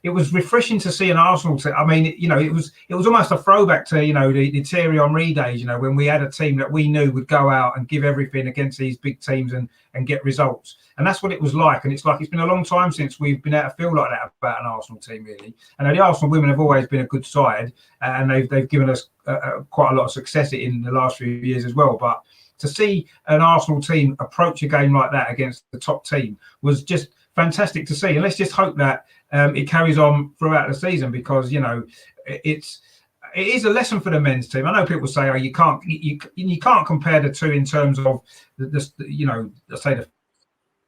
it was refreshing to see an Arsenal team. I mean, you know, it was almost a throwback to, you know, the Thierry Henry days, you know, when we had a team that we knew would go out and give everything against these big teams and get results. And that's what it was like. And it's been a long time since we've been able to feel like that about an Arsenal team, really. And the Arsenal women have always been a good side, and they've given us quite a lot of success in the last few years as well. But to see an Arsenal team approach a game like that against the top team was just fantastic to see. And let's just hope that it carries on throughout the season, because, you know, it is a lesson for the men's team. I know people say, oh, you can't compare the two in terms of the you know, let's say the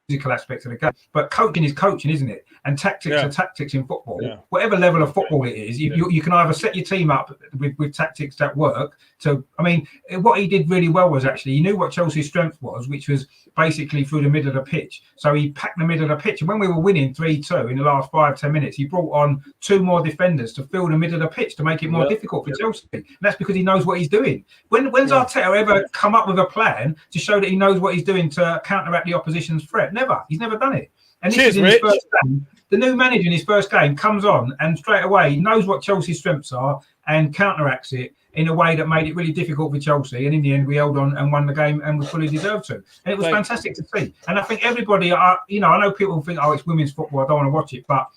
physical aspects of the game, but coaching is coaching, isn't it? And tactics are tactics in football. Whatever level of football it is, you can either set your team up with tactics that work. So, I mean, what he did really well was actually he knew what Chelsea's strength was, which was basically through the middle of the pitch. So he packed the middle of the pitch, and when we were winning 3-2 in the last 5-10 minutes, he brought on 2 more defenders to fill the middle of the pitch to make it more difficult for Chelsea. And that's because he knows what he's doing. When's Arteta ever come up with a plan to show that he knows what he's doing to counteract the opposition's threat? Never. He's never done it. And this is in his first game. The new manager in his first game comes on and straight away knows what Chelsea's strengths are and counteracts it in a way that made it really difficult for Chelsea. And in the end, we held on and won the game, and we fully deserved to. And it was fantastic to see. And I think everybody, you know, I know people think, oh, it's women's football, I don't want to watch it, but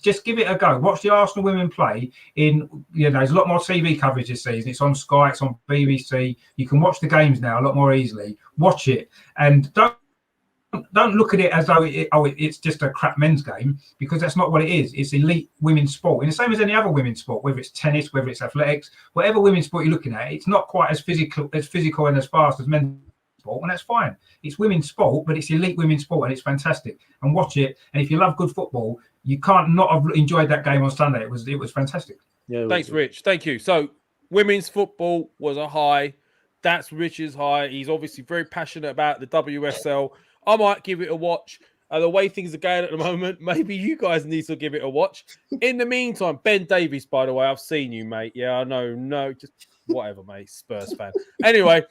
just give it a go. Watch the Arsenal women play you know, there's a lot more TV coverage this season. It's on Sky, it's on BBC. You can watch the games now a lot more easily. Watch it, and don't look at it as though it's just a crap men's game, because that's not what it is. It's elite women's sport, and the same as any other women's sport, whether it's tennis, whether it's athletics, whatever women's sport you're looking at, it's not quite as physical and as fast as men's sport, and that's fine. It's women's sport, but it's elite women's sport, and it's fantastic. And watch it. And if you love good football, you can't not have enjoyed that game on Sunday. It was fantastic. Yeah. Thanks, Rich. Thank you. So women's football was a high. That's Rich's high. He's obviously very passionate about the WSL. I might give it a watch. The way things are going at the moment, maybe you guys need to give it a watch. In the meantime, Ben Davies, by the way, I've seen you, mate. Yeah, I know. No, just whatever, mate. Spurs fan. Anyway,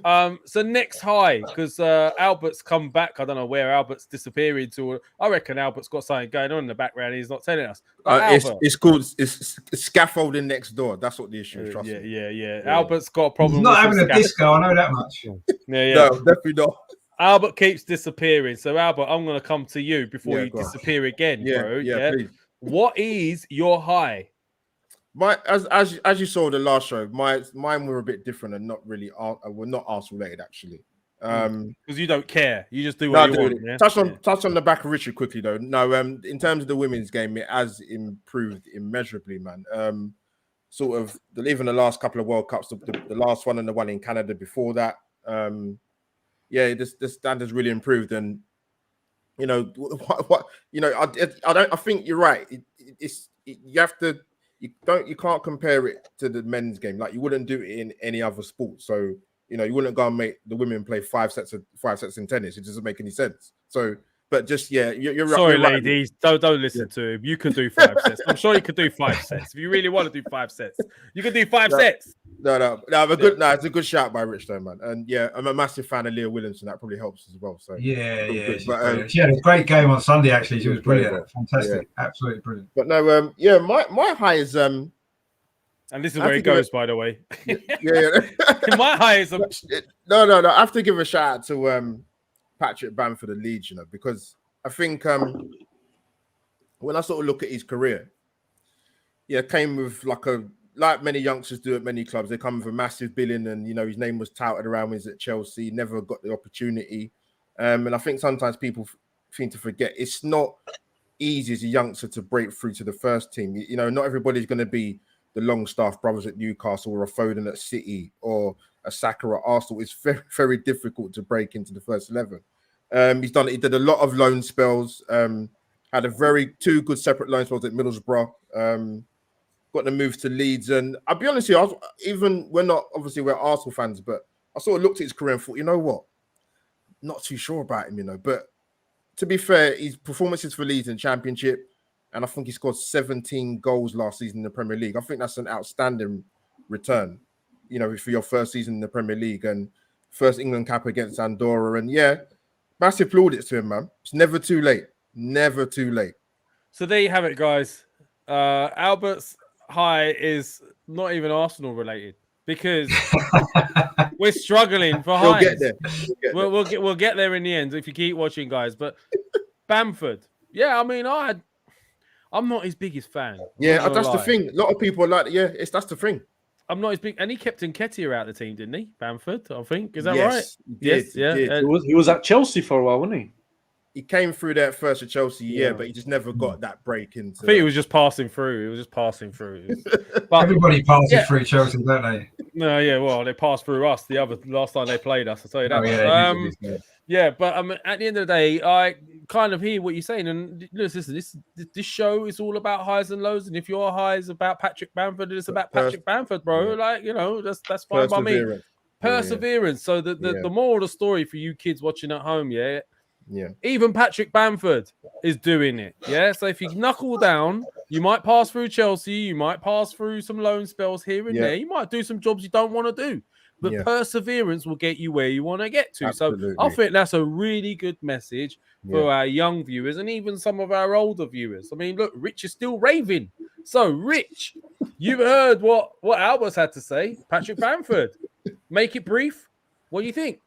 so next high, because Albert's come back. I don't know where Albert's disappearing to. I reckon Albert's got something going on in the background. He's not telling us. It's called scaffolding next door. That's what the issue is. Yeah. Albert's got a problem. He's not having a disco. I know that much. Yeah. No, definitely not. Albert keeps disappearing. So, Albert, I'm going to come to you before you disappear again, bro. Yeah, please. What is your high? As you saw the last show, mine were a bit different and not really were not Arsenal related, actually. Because you don't care. You just do what you want. Yeah? Touch on the back of Richard quickly, though. No, in terms of the women's game, it has improved immeasurably, man. Sort of, even the last couple of World Cups, the last one and the one in Canada before that, the standards really improved, and you know what you know. I think you're right. You can't compare it to the men's game. Like, you wouldn't do it in any other sport. So you know, you wouldn't go and make the women play 5 sets in tennis. It doesn't make any sense. So. But just, you're right. Sorry, ladies, don't listen to him. You could do 5 sets. I'm sure you could do 5 sets. If you really want to do 5 sets, you can do 5 sets. No, it's a good shout by Rich, though, man. And I'm a massive fan of Leah Williamson. That probably helps as well. So she had a great game on Sunday. Actually, she was brilliant, fantastic, absolutely brilliant. But no, my high is and this is where it goes, by the way. My high is no. I have to give a shout out to Patrick Bamford and Leeds, you know, because I think when I sort of look at his career, came with like many youngsters do at many clubs, they come with a massive billing, and you know, his name was touted around when he was at Chelsea, never got the opportunity. And I think sometimes people seem to forget it's not easy as a youngster to break through to the first team. You know, not everybody's going to be the Longstaff brothers at Newcastle or a Foden at City or a Saka at Arsenal. It's very, very difficult to break into the first 11. He did a lot of loan spells. Had two good separate loan spells at Middlesbrough. Got the move to Leeds, and I'll be honest with you, we're Arsenal fans, but I sort of looked at his career and thought, you know what, not too sure about him, But to be fair, his performances for Leeds in Championship, and I think he scored 17 goals last season in the Premier League. I think that's an outstanding return, for your first season in the Premier League and first England cap against Andorra. And massive plaudits to him, man. It's never too late. Never too late. So there you have it, guys. Albert's high is not even Arsenal related because we're struggling for highs. We'll get there in the end if you keep watching, guys. But Bamford, I'm not his biggest fan. Yeah, that's the thing. A lot of people are like, that's the thing. I'm not as big, and he kept Nketiah out of the team, didn't he? Bamford, I think. Is that right? Yes, yeah. He was at Chelsea for a while, wasn't he? He came through there first at Chelsea, but he just never got that break into. I think he was just passing through. But everybody passes through Chelsea, don't they? No, well, they passed through us. Last time they played us, I'll tell you that. But at the end of the day, I kind of hear what you're saying. And listen, this show is all about highs and lows. And if your high is about Patrick Bamford, it's about Patrick Bamford, bro. That's fine by me. Perseverance. So the moral of the story for you kids watching at home, even Patrick Bamford is doing it. So if you knuckle down, you might pass through Chelsea, you might pass through some loan spells here and there, you might do some jobs you don't want to do, but perseverance will get you where you want to get to. Absolutely. So I think that's a really good message for our young viewers and even some of our older viewers. I mean, look, Rich is still raving. So Rich, you've heard what Albert's had to say. Patrick Bamford, make it brief. What do you think?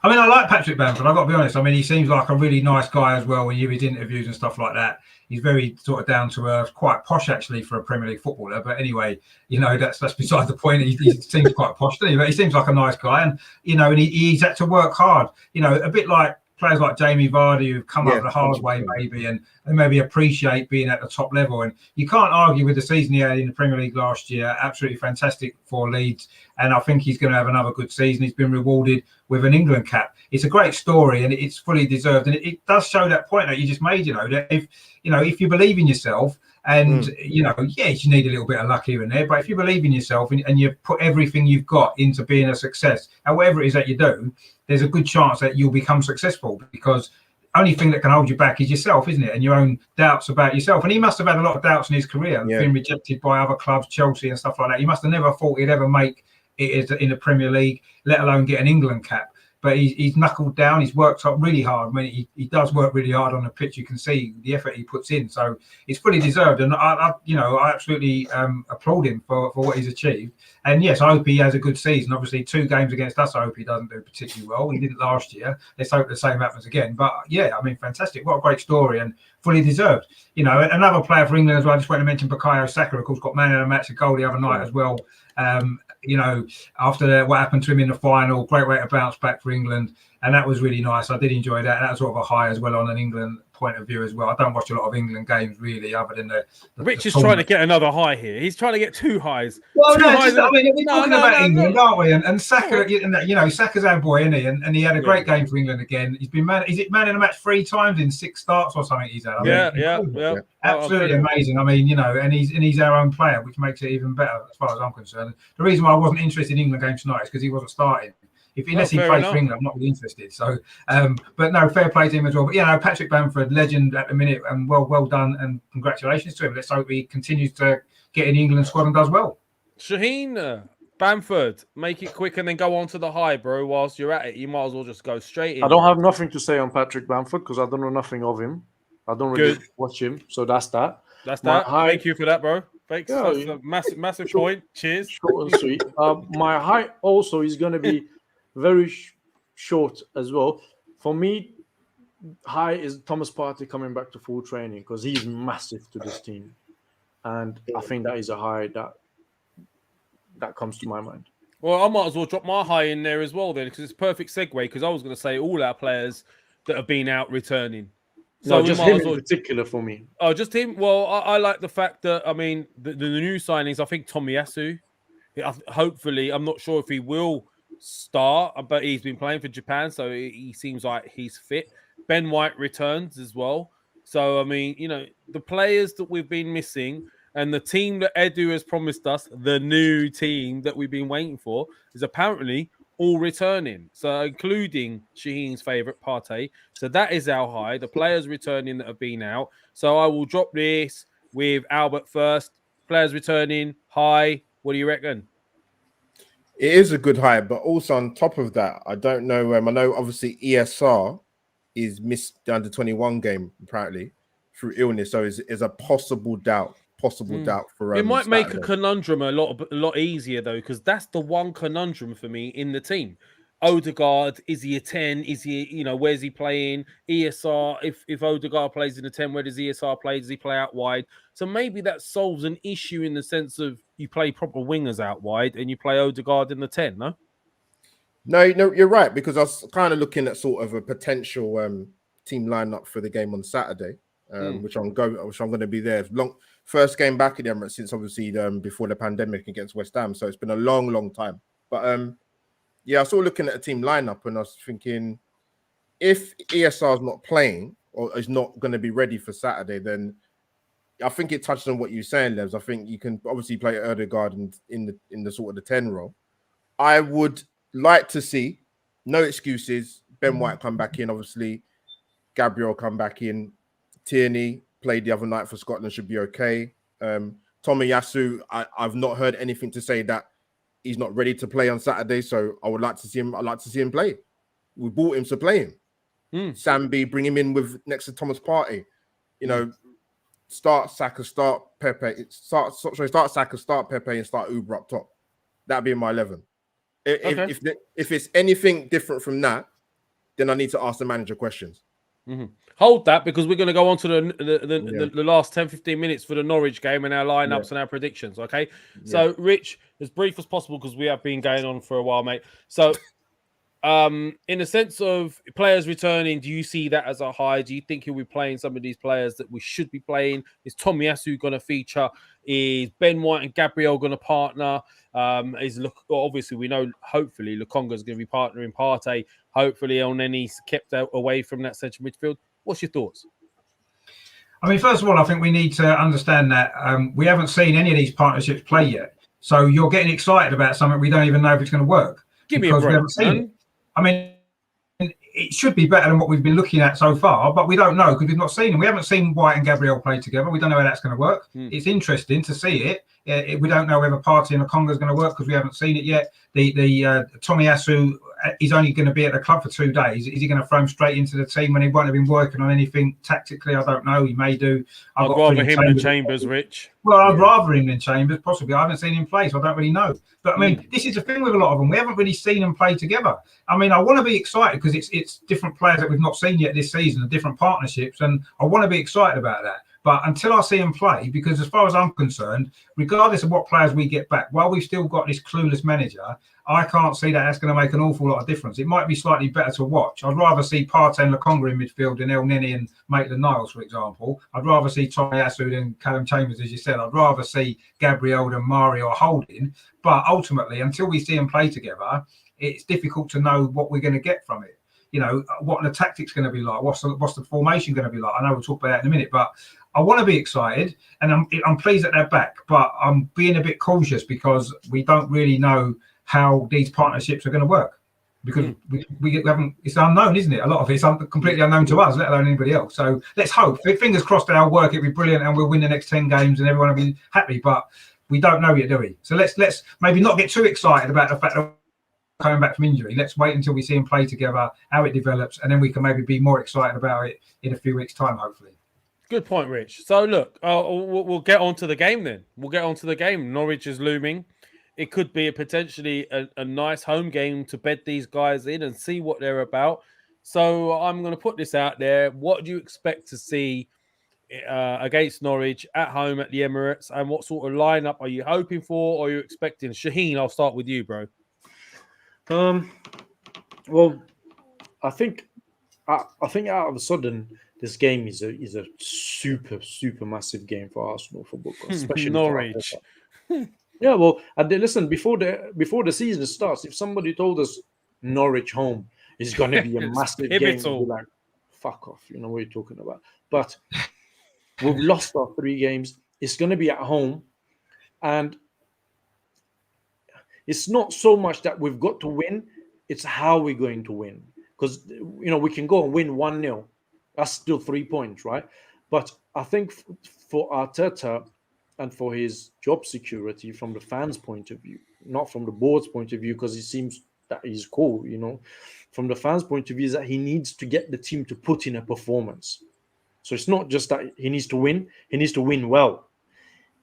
I mean, I like Patrick Bamford. I've got to be honest. I mean, he seems like a really nice guy as well when you read interviews and stuff like that. He's very sort of down to earth, quite posh actually for a Premier League footballer. But anyway, that's beside the point. He seems quite posh, doesn't he? But he seems like a nice guy, and and he's had to work hard. A bit like players like Jamie Vardy who've come up the hard way maybe and maybe appreciate being at the top level. And you can't argue with the season he had in the Premier League last year. Absolutely fantastic for Leeds. And I think he's going to have another good season. He's been rewarded with an England cap. It's a great story and it's fully deserved. And it does show that point that you just made, that if you believe in yourself and, yes, you need a little bit of luck here and there, but if you believe in yourself and you put everything you've got into being a success, however it is that you do, there's a good chance that you'll become successful because only thing that can hold you back is yourself, isn't it? And your own doubts about yourself. And he must have had a lot of doubts in his career, being rejected by other clubs, Chelsea and stuff like that. He must have never thought he'd ever make it in the Premier League, let alone get an England cap. But he's knuckled down. He's worked up really hard. I mean, he does work really hard on the pitch. You can see the effort he puts in. So it's fully deserved. And I absolutely applaud him for what he's achieved. And yes, I hope he has a good season. Obviously, 2 games against us, I hope he doesn't do particularly well. He didn't last year. Let's hope the same happens again. But fantastic. What a great story and fully deserved. Another player for England as well. I just want to mention Bukayo Saka, of course, got man of the match, a goal the other night as well. After what happened to him in the final, great way to bounce back for England. And that was really nice. I did enjoy that. That was sort of a high as well on an England point of view as well. I don't watch a lot of England games really, other than the Rich is trying to get another high here. He's trying to get 2 highs. Well, we're talking about England, aren't we? And Saka, Saka's our boy, isn't he? And he had a great game for England again. He's been man of the match 3 times in 6 starts or something. He's had. Absolutely amazing. I mean, and he's our own player, which makes it even better as far as I'm concerned. The reason why I wasn't interested in England game tonight is because he wasn't starting. Unless he plays for England, I'm not really interested. So, but no, fair play to him as well. But Patrick Bamford, legend at the minute, and well done, and congratulations to him. Let's hope he continues to get in the England squad and does well. Shaheen, Bamford, make it quick and then go on to the high, bro. Whilst you're at it, you might as well just go straight in. I don't have nothing to say on Patrick Bamford because I don't know nothing of him. I don't really watch him, so that's that. Thank you for that, bro. Thanks. Yeah, that's a massive point. Cheers. Short and sweet. My high also is going to be very short as well. For me, high is Thomas Partey coming back to full training because he's massive to this team. And I think that is a high that comes to my mind. Well, I might as well drop my high in there as well then because it's a perfect segue because I was going to say all our players that have been out returning. So just him in particular for me. Oh, just him? Well, I like the fact that, I mean, the new signings, I think Tomiyasu, hopefully, I'm not sure if he will start, but he's been playing for Japan, so he seems like he's fit. Ben White returns as well. So, I mean, the players that we've been missing and the team that Edu has promised us, the new team that we've been waiting for, is apparently all returning. So, including Shaheen's favourite, Partey. So, that is our high. The players returning that have been out. So, I will drop this with Albert first. Players returning, high. What do you reckon? It is a good high, but also on top of that, I don't know. I know obviously ESR is missed the under-21 game apparently through illness, so is a possible doubt for it might make a Saturday. conundrum a lot easier though, because that's the one conundrum for me in the team. Odegaard, is he a 10? Is he, where's he playing? ESR, if Odegaard plays in a 10, where does ESR play? Does he play out wide? So maybe that solves an issue in the sense of you play proper wingers out wide and you play Odegaard in the 10, no? No, you're right, because I was kind of looking at sort of a potential team lineup for the game on Saturday, which I'm going to be there. First game back in the Emirates since obviously before the pandemic against West Ham, so it's been a long time. But yeah, I was sort of looking at a team lineup and I was thinking, if ESR is not playing or is not going to be ready for Saturday, then I think it touches on what you're saying, Levs. I think you can obviously play Odegaard in the sort of the 10 role. I would like to see, no excuses, Ben White come back in, obviously Gabriel come back in, Tierney played the other night for Scotland, should be okay. Tomiyasu, I've not heard anything to say that he's not ready to play on Saturday, so I would like to see him. I'd like to see him play. We bought him to play him. Sambi, bring him in with next to Thomas Partey. Start Saka, start Pepe. Start Saka, start Pepe, and start Uber up top. That'd be my 11. If it's anything different from that, then I need to ask the manager questions. Hold that, because we're going to go on to the last 10-15 minutes for the Norwich game and our lineups and our predictions, okay? So, Rich, as brief as possible, because we have been going on for a while, mate. So, in the sense of players returning, do you see that as a high? Do you think he'll be playing some of these players that we should be playing? Is Tomiyasu going to feature? Is Ben White and Gabriel going to partner? Obviously, we know, hopefully, Lukonga is going to be partnering Partey. Hopefully, Elneny's kept away from that central midfield. What's your thoughts? I mean, first of all, I think we need to understand that we haven't seen any of these partnerships play yet. So you're getting excited about something we don't even know if it's going to work. Give me a break, man. I mean, it should be better than what we've been looking at so far, but we don't know because we've not seen them. We haven't seen White and Gabriel play together. We don't know how that's going to work. It's interesting to see it. We don't know whether Partey and Lukonga is going to work because we haven't seen it yet. The Tomiyasu is only going to be at the club for 2 days. Is he going to throw him straight into the team when he won't have been working on anything tactically? I don't know. He may do. I'd rather him than Chambers, Rich. Well, I'd rather him than Chambers, possibly. I haven't seen him play, so I don't really know. But, I mean, this is the thing with a lot of them. We haven't really seen them play together. I mean, I want to be excited because it's different players that we've not seen yet this season and different partnerships, and I want to be excited about that. But until I see him play, because as far as I'm concerned, regardless of what players we get back, while we've still got this clueless manager, I can't see that that's going to make an awful lot of difference. It might be slightly better to watch. I'd rather see Partey and Lukonga in midfield than Elneny and Maitland-Niles, for example. I'd rather see Tomiyasu than Callum Chambers, as you said. I'd rather see Gabriel than Mario Holding. But ultimately, until we see them play together, it's difficult to know what we're going to get from it. You know, what the tactics going to be like? What's the formation going to be like? I know we'll talk about that in a minute, but I want to be excited, and I'm pleased that they're back. But I'm being a bit cautious because we don't really know how these partnerships are going to work because we haven't. It's unknown, isn't it? A lot of it's completely unknown to us, let alone anybody else. So let's hope. Fingers crossed that our work it'll be brilliant and we'll win the next 10 games and everyone will be happy. But we don't know yet, do we? So let's maybe not get too excited about the fact that coming back from injury. Let's wait until we see him play together, how it develops, and then we can maybe be more excited about it in a few weeks' time, hopefully. Good point, Rich. So look, we'll get on to the game then. We'll get on to the game. Norwich is looming. It could be potentially a nice home game to bed these guys in and see what they're about. So I'm going to put this out there. What do you expect to see against Norwich at home at the Emirates? And what sort of lineup are you hoping for or are you expecting? Shaheen, I'll start with you, bro. Well, I think out of a sudden this game is a super massive game for Arsenal Football Club, especially Norwich. Yeah, well, listen, before the season starts, if somebody told us Norwich home is going to be a It's massive game, we'd pivotal. be like, fuck off, you know what you're talking about. But we've lost our 3 games. It's going to be at home. And it's not so much that we've got to win, it's how we're going to win. Because, we can go and win 1-0. That's still 3 points, right? But I think for Arteta and for his job security from the fans' point of view, not from the board's point of view, because it seems that he's cool, From the fans' point of view, is that he needs to get the team to put in a performance. So it's not just that he needs to win, he needs to win well.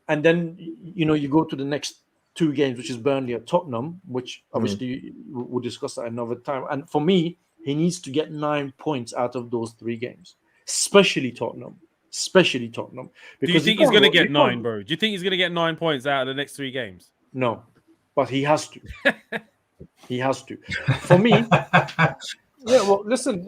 And then, you go to the next 2 games, which is Burnley at Tottenham, which obviously we'll discuss that another time. And for me, he needs to get 9 points out of those 3 games, especially Tottenham. Do you think he's going to get 9, bro? Do you think he's going to get 9 points out of the next 3 games? No, but he has to. He has to. For me, yeah. Well, listen,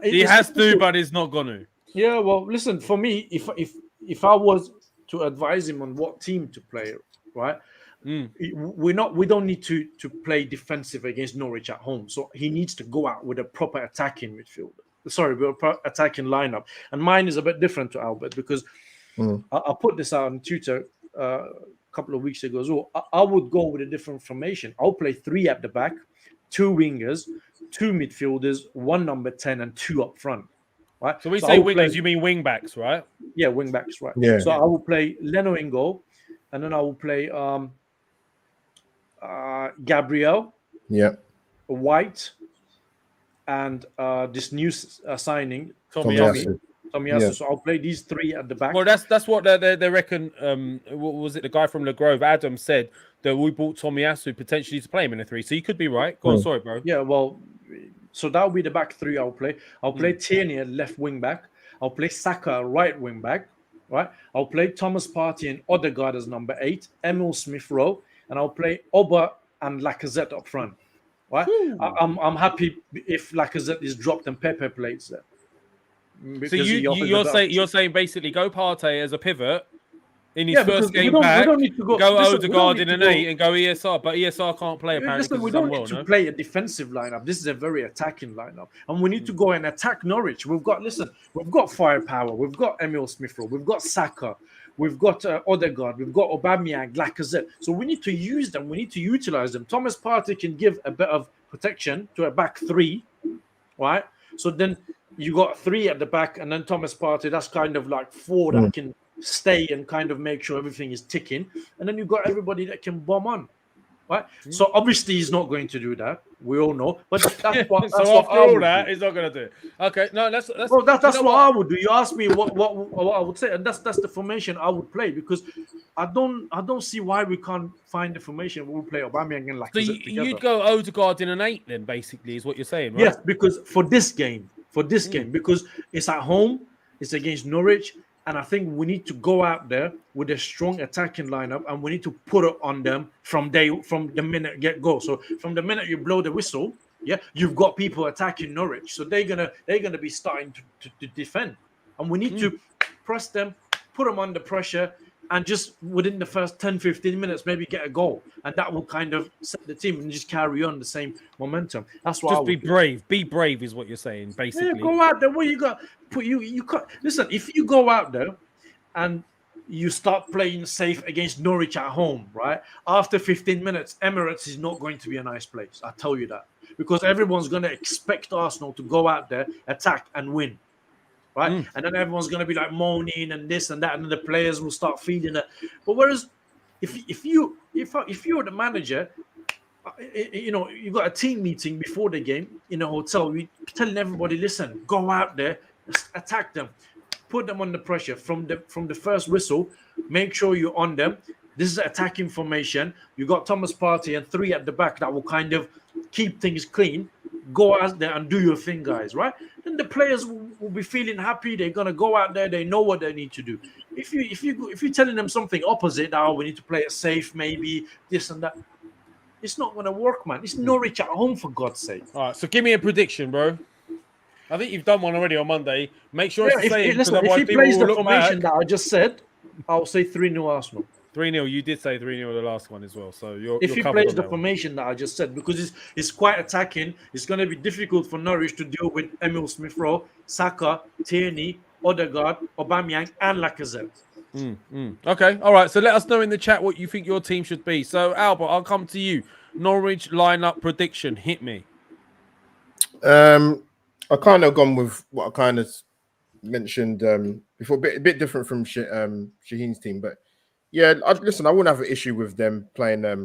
he has to, but he's not going to. Yeah. Well, listen. For me, if I was to advise him on what team to play, right? We don't need to play defensive against Norwich at home. So he needs to go out with a proper attacking midfield. Sorry, with a attacking lineup. And mine is a bit different to Albert because I put this out on Twitter a couple of weeks ago as well. I would go with a different formation. I'll play 3 at the back, 2 wingers, 2 midfielders, 1 number 10, and 2 up front. Right. So say wingers, you mean wing backs, right? Yeah, wing backs, right? Yeah. So I will play Leno in goal, and then I will play Gabriel, White, and this new signing Tomiyasu. Yeah. So I'll play these 3 at the back. Well, that's what they reckon. What was it? The guy from Le Grove, Adam, said that we bought Tomiyasu potentially to play him in a 3. So you could be right. Go on, sorry, bro. Yeah, well, so that will be the back 3 I'll play. I'll play Tierney at left wing back. I'll play Saka right wing back. Right. I'll play Thomas Partey and Odegaard as number 8. Emil Smith Rowe, and I'll play Oba and Lacazette up front. Right. I'm happy if Lacazette is dropped and Pepe plays there. So you're saying basically go Partey as a pivot in his first game back, go Odegaard in an 8 and go ESR, but ESR can't play apparently. Listen, we don't need to play a defensive lineup. This is a very attacking lineup, and we need to go and attack Norwich. We've got firepower. We've got Emil Smith Rowe. We've got Saka. We've got Odegaard. We've got Aubameyang, Lacazette. So we need to use them. We need to utilize them. Thomas Partey can give a bit of protection to a back 3, right? So then you got 3 at the back, and then Thomas Partey. That's kind of like 4 that can stay and kind of make sure everything is ticking, and then you've got everybody that can bomb on, right? So obviously he's not going to do that. We all know, but that's what. So after all that, he's not going to do it. Okay, no, that's what I would do. You ask me what I would say, and that's the formation I would play because I don't see why we can't find the formation. We'll play Aubameyang and Lacazette together. You'd go Odegaard in an 8 then, basically, is what you're saying, right? Yes, because for this game, because it's at home, it's against Norwich. And I think we need to go out there with a strong attacking lineup, and we need to put it on them from the minute get go. So from the minute you blow the whistle, you've got people attacking Norwich, so they're gonna be starting to defend, and we need to press them, put them under pressure, and just within the first 10-15 minutes maybe get a goal, and that will kind of set the team and just carry on the same momentum. That's what. Just be brave. Be brave is what you're saying, basically. Yeah, go out there. What you got? You can't listen. If you go out there and you start playing safe against Norwich at home, right? After 15 minutes, Emirates is not going to be a nice place. I tell you that, because everyone's going to expect Arsenal to go out there, attack, and win. Right, and then everyone's going to be like moaning and this and that, and then the players will start feeding it. But whereas, if you're the manager, you got a team meeting before the game in a hotel. You're telling everybody, listen, go out there, attack them, put them under pressure from the first whistle. Make sure you're on them. This is attacking formation. You got Thomas Partey and 3 at the back that will kind of keep things clean. Go out there and do your thing, guys, right? Then the players will be feeling happy. They're gonna go out there. They know what they need to do. If you're telling them something opposite, we need to play it safe, maybe this and that. It's not gonna work, man. It's Norwich at home, for God's sake. All right, so give me a prediction, bro. I think you've done one already on Monday. Make sure it's the same. If he plays the formation that I just said, I'll say 3-0 Arsenal. 3-0. You did say 3-0 the last one as well. So If you're he covered plays on the that one. formation that I just said, because it's quite attacking, it's going to be difficult for Norwich to deal with Emil Smith-Rowe, Saka, Tierney, Odegaard, Aubameyang, and Lacazette. Okay, all right. So let us know in the chat what you think your team should be. So Albert, I'll come to you. Norwich lineup prediction. Hit me. I kind of gone with what I kind of mentioned before, a bit different from Shaheen's team, but yeah, listen, I wouldn't have an issue with them playing a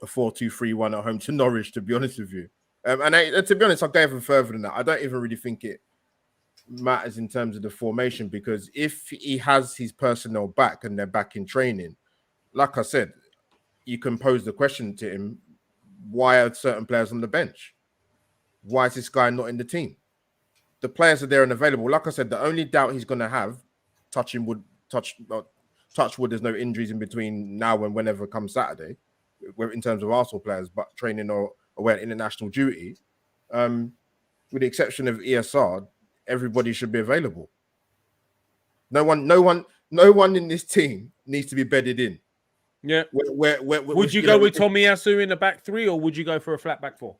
4-2-3-1 at home to Norwich, to be honest with you. And to be honest, I'll go even further than that. I don't even really think it matters in terms of the formation, because if he has his personnel back and they're back in training, like I said, you can pose the question to him, why are certain players on the bench? Why is this guy not in the team? The players are there and available. Like I said, the only doubt he's going to have, touch wood, there's no injuries in between now and whenever comes Saturday, in terms of Arsenal players, but training or away at international duty, with the exception of ESR, everybody should be available. No one in this team needs to be bedded in. Yeah. Would you go with Tomiyasu in the back three, or would you go for a flat back four?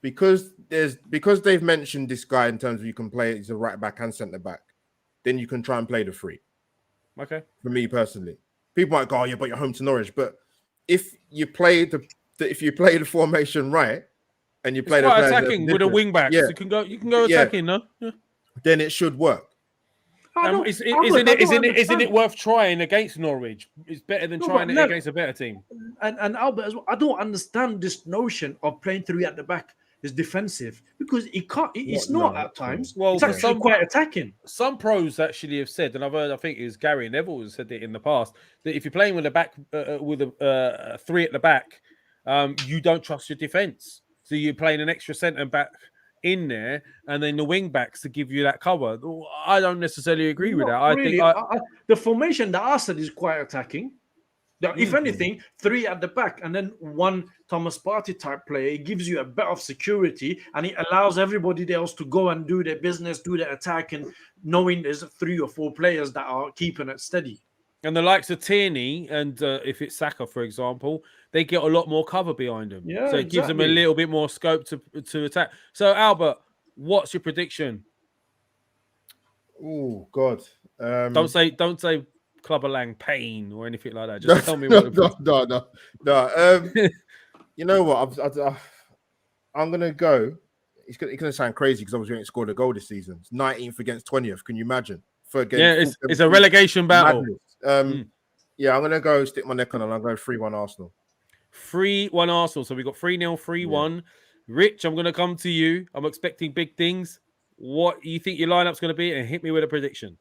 Because they've mentioned this guy in terms of you can play as a right back and centre back, then you can try and play the three. Okay. For me personally, people might go, "Oh yeah, but you're home to Norwich." But if you play the formation right, and you play the attacking with a wing back, yeah. You can go attacking, no? Yeah. Then it should work. Isn't it worth trying against Norwich? It's better than trying it against a better team. And Albert as well, I don't understand this notion of playing three at the back is defensive, because he can't. It's not at times. Well, it's actually quite attacking. Some pros actually have said, and I think it was Gary Neville who said it in the past, that if you're playing with a back with a three at the back, you don't trust your defense. So you're playing an extra centre back in there, and then the wing backs to give you that cover. I don't necessarily agree with that. I think the formation that I said is quite attacking. If anything, three at the back and then one Thomas Partey type player, it gives you a bit of security, and it allows everybody else to go and do their business, do their attack, and knowing there's 3 or 4 players that are keeping it steady. And the likes of Tierney and if it's Saka, for example, they get a lot more cover behind them. Yeah, so it gives them a little bit more scope to attack. So, Albert, what's your prediction? Oh, God. Don't say Clubber Lang pain or anything like that. Just tell me what. No. You know what? I'm going to go. It's going to sound crazy because I was going to score a goal this season. It's 19th against 20th. Can you imagine? It's a relegation battle. Yeah, I'm going to go stick my neck on it. I'm going 3-1 Arsenal. 3-1 Arsenal. So we got 3-0, 3-1. Yeah. Rich, I'm going to come to you. I'm expecting big things. What do you think your lineup's going to be? And hit me with a prediction.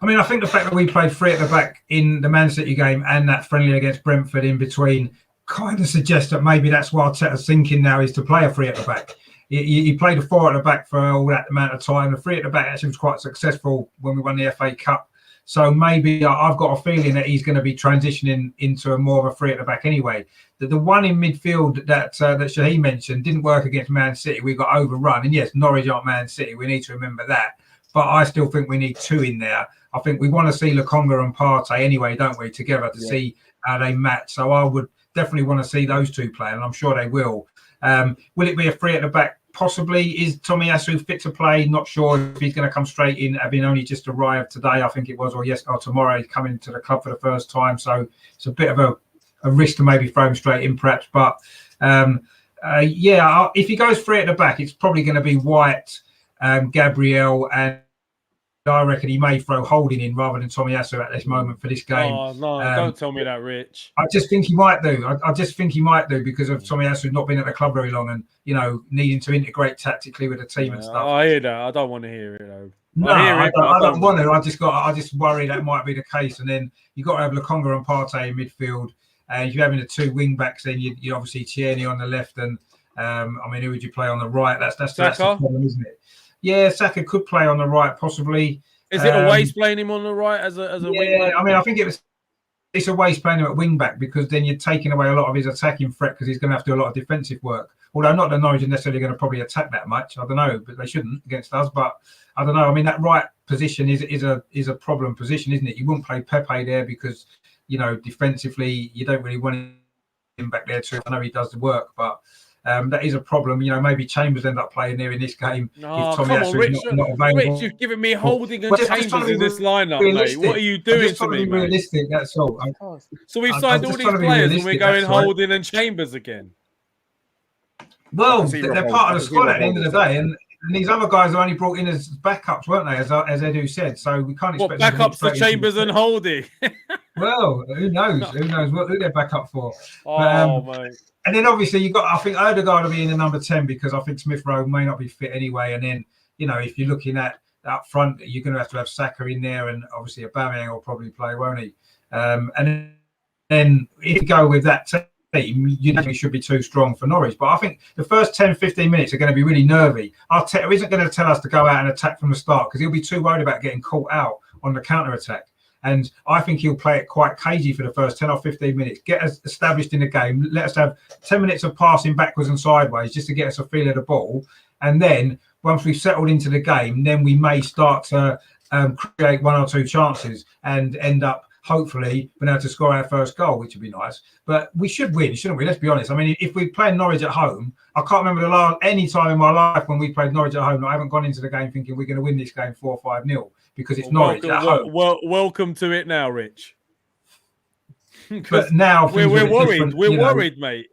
I mean, I think the fact that we played 3 at the back in the Man City game and that friendly against Brentford in between kind of suggests that maybe that's what Arteta's thinking now, is to play a 3 at the back. He played a 4 at the back for all that amount of time. The 3 at the back actually was quite successful when we won the FA Cup. So maybe I've got a feeling that he's going to be transitioning into a more of a 3 at the back anyway. The one in midfield that Shaheen mentioned didn't work against Man City. We got overrun. And yes, Norwich aren't Man City. We need to remember that. But I still think we need 2 in there. I think we want to see Lokonga and Partey anyway, don't we, together to see how they match. So I would definitely want to see those 2 play, and I'm sure they will. Will it be a 3 at the back? Possibly. Is Tomiyasu fit to play? Not sure if he's going to come straight in, having only just arrived today, I think it was, or tomorrow. He's coming to the club for the first time. So it's a bit of a risk to maybe throw him straight in, perhaps. But if he goes 3 at the back, it's probably going to be White, Gabriel, and I reckon he may throw Holding in rather than Tomiyasu at this moment for this game. Oh, no, don't tell me that, Rich. I just think he might do. I just think he might do because of Tomiyasu not being at the club very long and, needing to integrate tactically with the team and stuff. I hear that. I don't want to hear it, though. No, I don't want to. I just worry that might be the case. And then you've got to have Lokonga and Partey in midfield. If you're having the 2 wing backs, then you obviously Tierney on the left and, who would you play on the right? That's the problem, isn't it? Yeah, Saka could play on the right, possibly. Is it a waste playing him on the right as a wing back? I think it's a waste playing him at wing back because then you're taking away a lot of his attacking threat because he's going to have to do a lot of defensive work. Although not that Norwich are necessarily going to probably attack that much. I don't know, but they shouldn't against us. But I don't know. I mean, that right position is a problem position, isn't it? You wouldn't play Pepe there because, you know, defensively you don't really want him back there too. I know he does the work, but that is a problem. You know, maybe Chambers end up playing there in this game if Tommy Asu is not available. Rich, you've given me Holding and Well, Chambers in this lineup, mate. What are you I'm doing just to trying me, be mate? realistic, that's all. So we've I'm signed just all these trying to be players and we're realistic, going that's all. Holding and Chambers again. Well, see they're Rob part of the Holding. squad at the end of the day, and these other guys are only brought in as backups, weren't they? As Edu said, so we can't What, expect them to backups for Chambers and Holding? Well, who knows? Who knows who they're back up for? Mate. And then obviously you've got, I think Odegaard will be in the number 10 because I think Smith Rowe may not be fit anyway. And then, you know, if you're looking at up front, you're going to have Saka in there, and obviously Aubameyang will probably play, won't he? And then if you go with that team, you definitely should be too strong for Norwich. But I think the first 10, 15 minutes are going to be really nervy. Arteta isn't going to tell us to go out and attack from the start because he'll be too worried about getting caught out on the counter-attack. And I think he'll play it quite cagey for the first 10 or 15 minutes, get us established in the game, let us have 10 minutes of passing backwards and sideways just to get us a feel of the ball. And then once we've settled into the game, then we may start to create one or two chances and end up hopefully being able to score our first goal, which would be nice. But we should win, shouldn't we? Let's be honest. I mean, if we play Norwich at home, I can't remember any time in my life when we played Norwich at home that I haven't gone into the game thinking we're going to win this game 4 or 5-0 because it's Norwich at home. Welcome to it now, Rich. But now we're worried. We're worried, mate.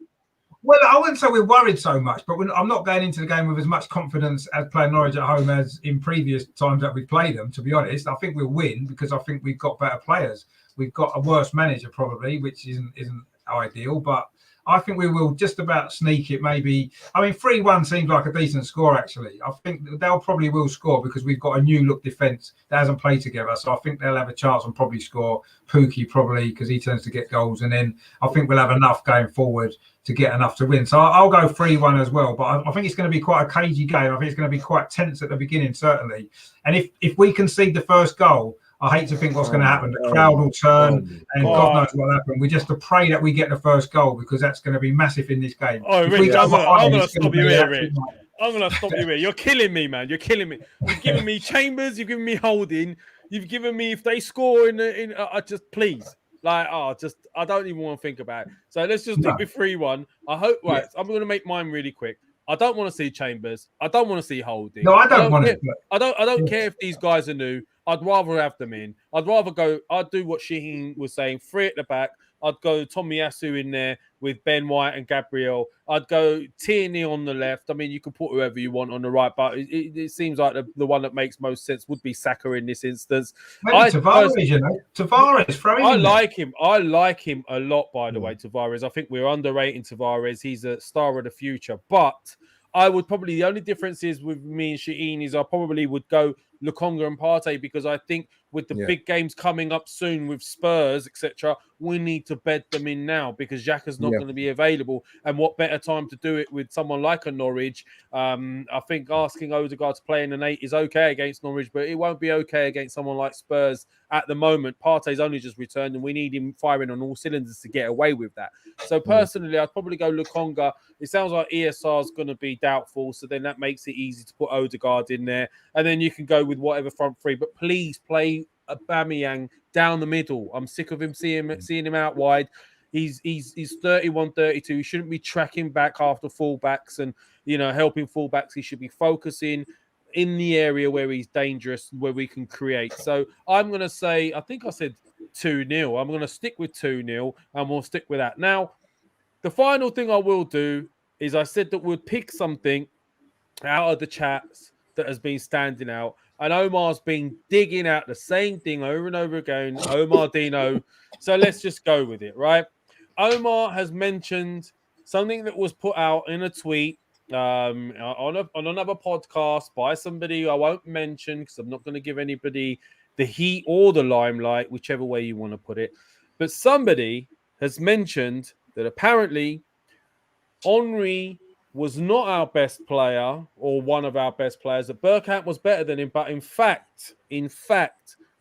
Well, I wouldn't say we're worried so much, but I'm not going into the game with as much confidence as playing Norwich at home as in previous times that we played them, to be honest. I think we'll win because I think we've got better players. We've got a worse manager probably, which isn't ideal, but I think we will just about sneak it maybe. I mean, 3-1 seems like a decent score, actually. I think they'll probably will score because we've got a new look defence that hasn't played together. So I think they'll have a chance and probably score. Pookie probably because he tends to get goals. And then I think we'll have enough going forward to get enough to win. So I'll go 3-1 as well. But I think it's going to be quite a cagey game. I think it's going to be quite tense at the beginning, certainly. And if we concede the first goal, I hate to think what's going to happen. The crowd will turn, and God knows what will happen. We just have to pray that we get the first goal because that's going to be massive in this game. Oh, Rich, I'm going to stop you here, Rich. I'm going to stop you here. You're killing me, man. You're killing me. You've given me Chambers. You've given me Holding. You've given me if they score in just please. I don't even want to think about it. So let's just stick with 3-1. I hope. Right, I'm going to make mine really quick. I don't want to see Chambers. I don't want to see Holding. No, I don't want it. I don't care if these guys are new. I'd rather have them in. I'd do what Shaheen was saying, 3 at the back. I'd go Tommy Asu in there with Ben White and Gabriel. I'd go Tierney on the left. I mean, you can put whoever you want on the right, but it seems like the one that makes most sense would be Saka in this instance. Tavares, throw him in like him. I like him a lot, by the way, Tavares. I think we're underrating Tavares. He's a star of the future. But I would probably, the only difference is with me and Shaheen is I probably would go Lukonga and Partey because I think with the big games coming up soon with Spurs, etc., we need to bed them in now because Xhaka's not going to be available. And what better time to do it with someone like a Norwich? I think asking Odegaard to play in an 8 is okay against Norwich, but it won't be okay against someone like Spurs at the moment. Partey's only just returned and we need him firing on all cylinders to get away with that. So personally, I'd probably go Lukonga. It sounds like ESR is going to be doubtful, so then that makes it easy to put Odegaard in there. And then you can go with whatever front three, but please play Aubameyang down the middle. I'm sick of him seeing him out wide. He's 31, 32. He shouldn't be tracking back after fullbacks and helping fullbacks. He should be focusing in the area where he's dangerous, where we can create. So I'm going to say, I think I said 2-0. I'm going to stick with 2-0 and we'll stick with that. Now, the final thing I will do is I said that we'll pick something out of the chats that has been standing out. And Omar's been digging out the same thing over and over again. Omar Dino. So let's just go with it, right? Omar has mentioned something that was put out in a tweet on another podcast by somebody I won't mention because I'm not going to give anybody the heat or the limelight, whichever way you want to put it. But somebody has mentioned that apparently Henry was not our best player or one of our best players, that Bergkamp was better than him. But in fact,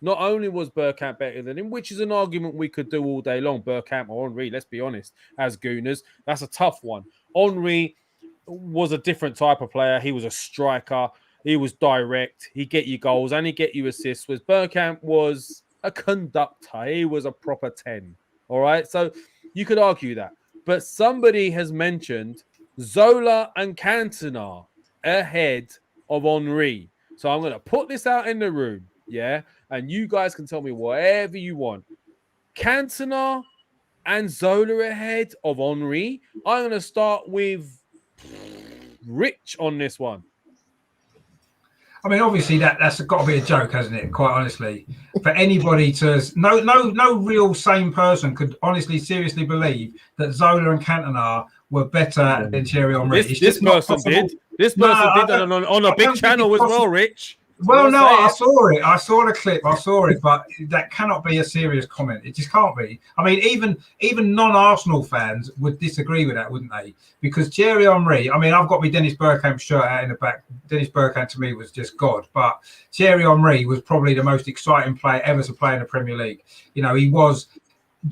not only was Bergkamp better than him, which is an argument we could do all day long, Bergkamp or Henry, let's be honest, as Gooners, that's a tough one. Henry was a different type of player. He was a striker. He was direct. He'd get you goals and he'd get you assists. Whereas Bergkamp was a conductor. He was a proper 10. All right. So you could argue that. But somebody has mentioned Zola and Cantona ahead of Henry. So I'm going to put this out in the room. Yeah. And you guys can tell me whatever you want. Cantona and Zola ahead of Henry. I'm going to start with Rich on this one. I mean, obviously that's got to be a joke, hasn't it? Quite honestly, for anybody to no real sane person could honestly, seriously believe that Zola and Cantona were better than Thierry Henry. This person did. This person did that on a big channel as well, Rich. Well, no, I saw it. I saw the clip. I saw it, but that cannot be a serious comment. It just can't be. I mean, even non-Arsenal fans would disagree with that, wouldn't they? Because Thierry Henry, I mean, I've got my Dennis Bergkamp shirt out in the back. Dennis Bergkamp to me was just God, but Thierry Henry was probably the most exciting player ever to play in the Premier League. You know, he was.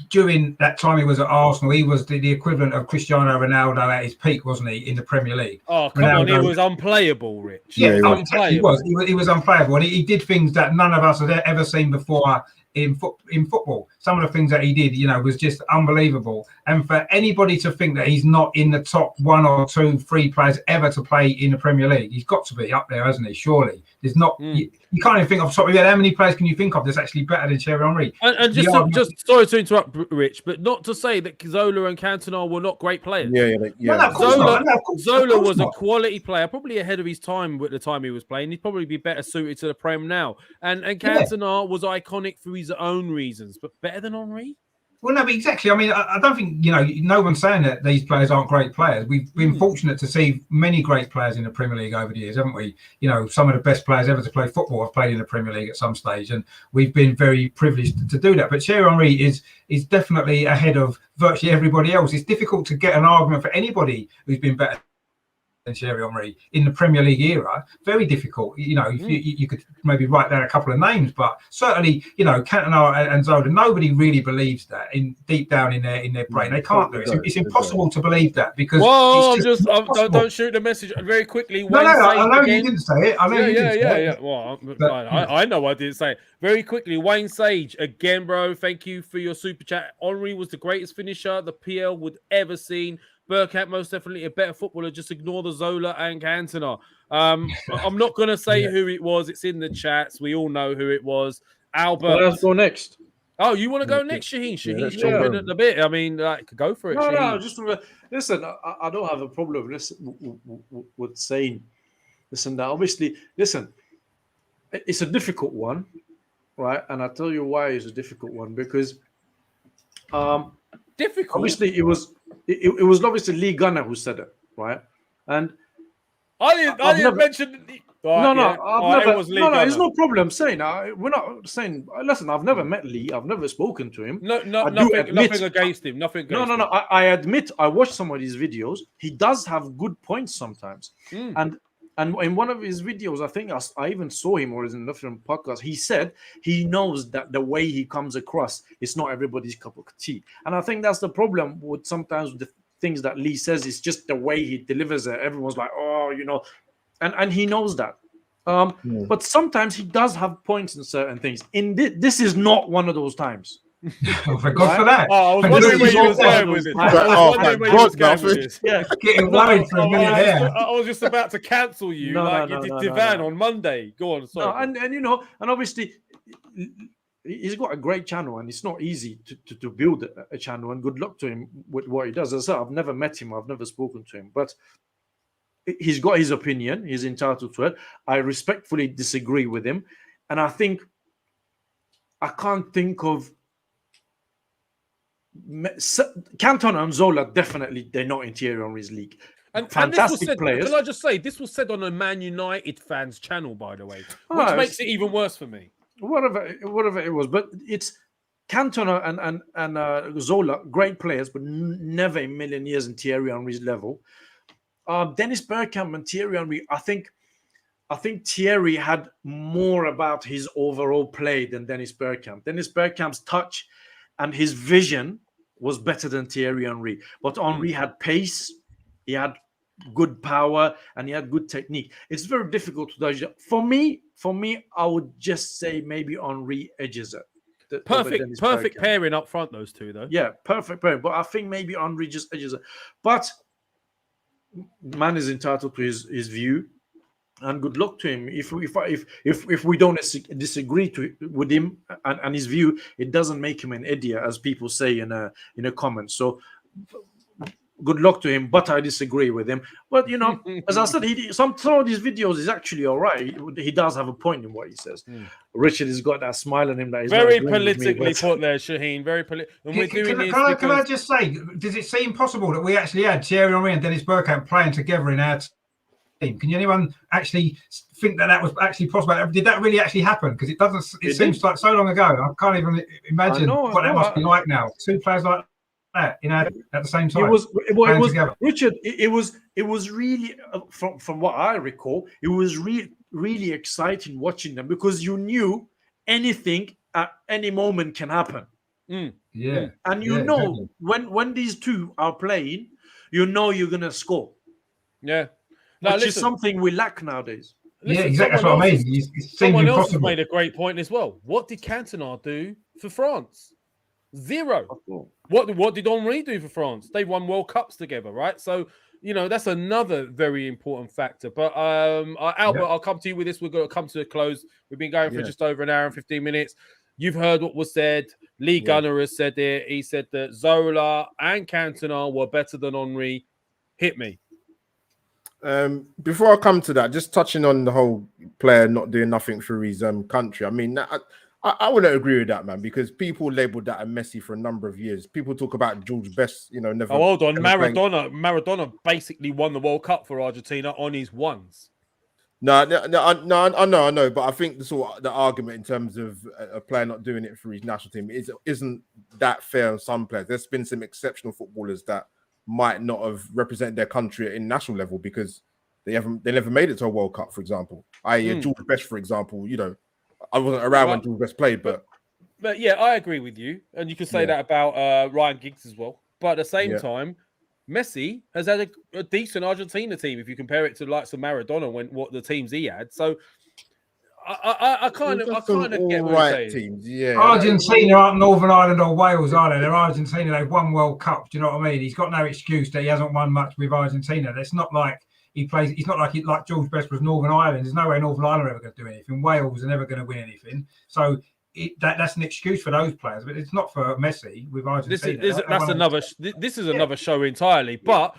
During that time he was at Arsenal, he was the equivalent of Cristiano Ronaldo at his peak, wasn't he, in the Premier League? Oh, come on, he was unplayable, Rich. Yeah, unplayable. He was unplayable. And he did things that none of us had ever seen before in football. Some of the things that he did, you know, was just unbelievable. And for anybody to think that he's not in the top 1 or 2, 3 players ever to play in the Premier League, he's got to be up there, hasn't he? Surely. There's not... You can't even think off the top of your head. How many players can you think of that's actually better than Thierry Henry? And just sorry to interrupt, Rich, but not to say that Zola and Cantona were not great players. Yeah. Zola was a quality player, probably ahead of his time at the time he was playing. He'd probably be better suited to the Prem now. And Cantona was iconic for his own reasons, but better than Henry? Well, no, but exactly. I mean, I don't think, you know, no one's saying that these players aren't great players. We've been fortunate to see many great players in the Premier League over the years, haven't we? You know, some of the best players ever to play football have played in the Premier League at some stage, and we've been very privileged to do that. But Thierry Henry is definitely ahead of virtually everybody else. It's difficult to get an argument for anybody who's been better than Thierry Henry in the Premier League era. Very difficult. You know, you could maybe write down a couple of names, but certainly, you know, Cantona and Zola, nobody really believes that deep down in their brain. They can't do it. It's impossible to believe that because. Well, don't shoot the message very quickly. I know you didn't say it. I know you didn't say it. Well, I know I didn't say it. Very quickly, Wayne Sage, again, bro, thank you for your super chat. Henry was the greatest finisher the PL would ever seen. Bergkamp, most definitely a better footballer. Just ignore the Zola and Cantona. I'm not going to say who it was. It's in the chats. We all know who it was. Albert. Let's go next. Oh, you want to go next, Shaheen? Shaheen's jumping at the bit. I mean, like, go for it. No, just listen. I don't have a problem with saying, listen. That obviously, listen. It's a difficult one, right? And I'll tell you why it's a difficult one because, difficult. Obviously, it was obviously Lee Gunner who said it, right? And I didn't mention. It's no problem saying. We're not saying. Listen, I've never met Lee. I've never spoken to him. Nothing against him. Nothing. Against him. I admit I watched some of these videos. He does have good points sometimes, and in one of his videos, I think I even saw him, or is in a different podcast. He said he knows that the way he comes across, it's not everybody's cup of tea, and I think that's the problem with sometimes the things that Lee says. It's just the way he delivers it. Everyone's like, oh, you know. And he knows that. But sometimes he does have points in certain things. This is not one of those times. Oh, for God for that. Oh, I was wondering where you was going with it. Yeah, getting worried for a minute there. I was just about to cancel you you did Divan on Monday. Go on, sorry. No, and you know, and obviously he's got a great channel, and it's not easy to build a channel. And good luck to him with what he does. As I said, I've never met him, I've never spoken to him, but he's got his opinion. He's entitled to it. I respectfully disagree with him. And I think I can't think of Cantona and Zola. Definitely, they're not in Thierry Henry's league. And fantastic players. Can I just say, this was said on a Man United fans channel, by the way, which makes it even worse for me. Whatever it was. But it's Cantona and Zola, great players, but never in a million years in Thierry Henry's level. Dennis Bergkamp and Thierry Henry, I think Thierry had more about his overall play than Dennis Bergkamp. Dennis Bergkamp's touch and his vision was better than Thierry Henry. But Henry had pace, he had good power and he had good technique. It's very difficult to judge. For me, I would just say maybe Henry edges it. Perfect pairing up front, those two though. Yeah, perfect pairing. But I think maybe Henry just edges it. But man is entitled to his view, and good luck to him. If we don't disagree with him and his view, it doesn't make him an idiot, as people say in a comment. So good luck to him, but I disagree with him. But as I said, some of these videos is actually all right. He does have a point in what he says. Richard has got that smile on him that he's very politically put there, Shaheen. Very political. Can I just say, does it seem possible that we actually had Thierry Henry and Dennis Bergkamp playing together in our team? Can anyone actually think that was actually possible? Did that really actually happen? Because it doesn't. It seems like so long ago. I can't even imagine what that must be like now. Two players like that at the same time. It was Richard. It was really from what I recall, it was really exciting watching them, because you knew anything at any moment can happen. Yeah, and exactly. when these two are playing, you're gonna score. Yeah, which is something we lack nowadays. Yeah, exactly. That's what I mean. Someone else has made a great point as well. What did Cantona do for France? Zero. What did Henry do for France? They won World Cups together, right? So, that's another very important factor. But Albert, I'll come to you with this. We're going to come to a close. We've been going for just over an hour and 15 minutes. You've heard what was said. Lee Gunner has said it. He said that Zola and Cantona were better than Henry. Hit me. Before I come to that, just touching on the whole player not doing nothing for his country. I mean, I wouldn't agree with that, man, because people labelled that a Messi for a number of years. People talk about George Best, never. Oh, hold on, Maradona basically won the World Cup for Argentina on his ones. No, I know, but I think the argument in terms of a player not doing it for his national team isn't that fair on some players. There's been some exceptional footballers that might not have represented their country at national level because they never made it to a World Cup, for example. George Best, for example, I wasn't around when George Best played, but yeah, I agree with you, and you can say that about Ryan Giggs as well. But at the same time, Messi has had a decent Argentina team if you compare it to likes of Maradona what the teams he had. So I kind of get what you're saying. Teams, yeah. Argentina aren't Northern Ireland or Wales, are they? They're Argentina. They've won World Cups. Do you know what I mean? He's got no excuse that he hasn't won much with Argentina. It's not like he plays. It's not like George Best was Northern Ireland. There's no way Northern Ireland are ever going to do anything. Wales are never going to win anything. So that's an excuse for those players, but it's not for Messi with Argentina. This is another show entirely. But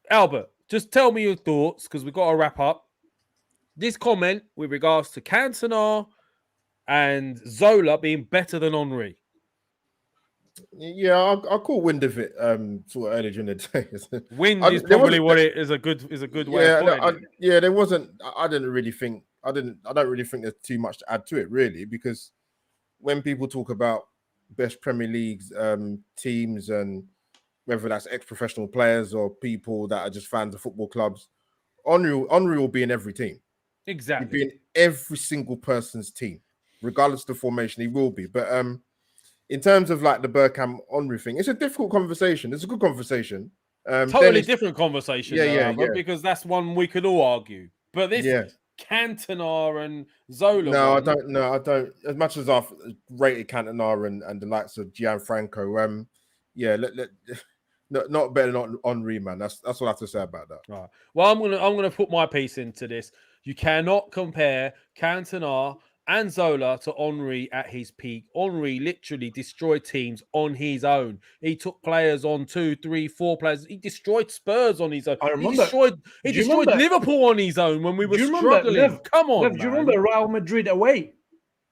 Albert, just tell me your thoughts, because we've got to wrap up. This comment with regards to Cantona and Zola being better than Henry. Yeah, I caught wind of it sort of earlier during the day. Wind is probably what it is a good way of putting it. There wasn't. I don't really think there's too much to add to it, really, because when people talk about best Premier League's teams, and whether that's ex-professional players or people that are just fans of football clubs, Henry will be in every team. Exactly. He'll be in every single person's team, regardless of the formation. He will be. But in terms of like the Bergkamp Henry thing, it's a difficult conversation. It's a good conversation. Totally different conversation. Yeah, because that's one we could all argue. But this Cantona and Zola. I don't. As much as I've rated Cantona and the likes of Gianfranco, not better than Henry, man. That's what I have to say about that. All right. Well, I'm gonna put my piece into this. You cannot compare Cantona and Zola to Henry at his peak. Henry literally destroyed teams on his own. He took players on 2, 3, 4 players. He destroyed Spurs on his own. He destroyed Liverpool on his own when we were struggling. Come on, do you remember Real Madrid away?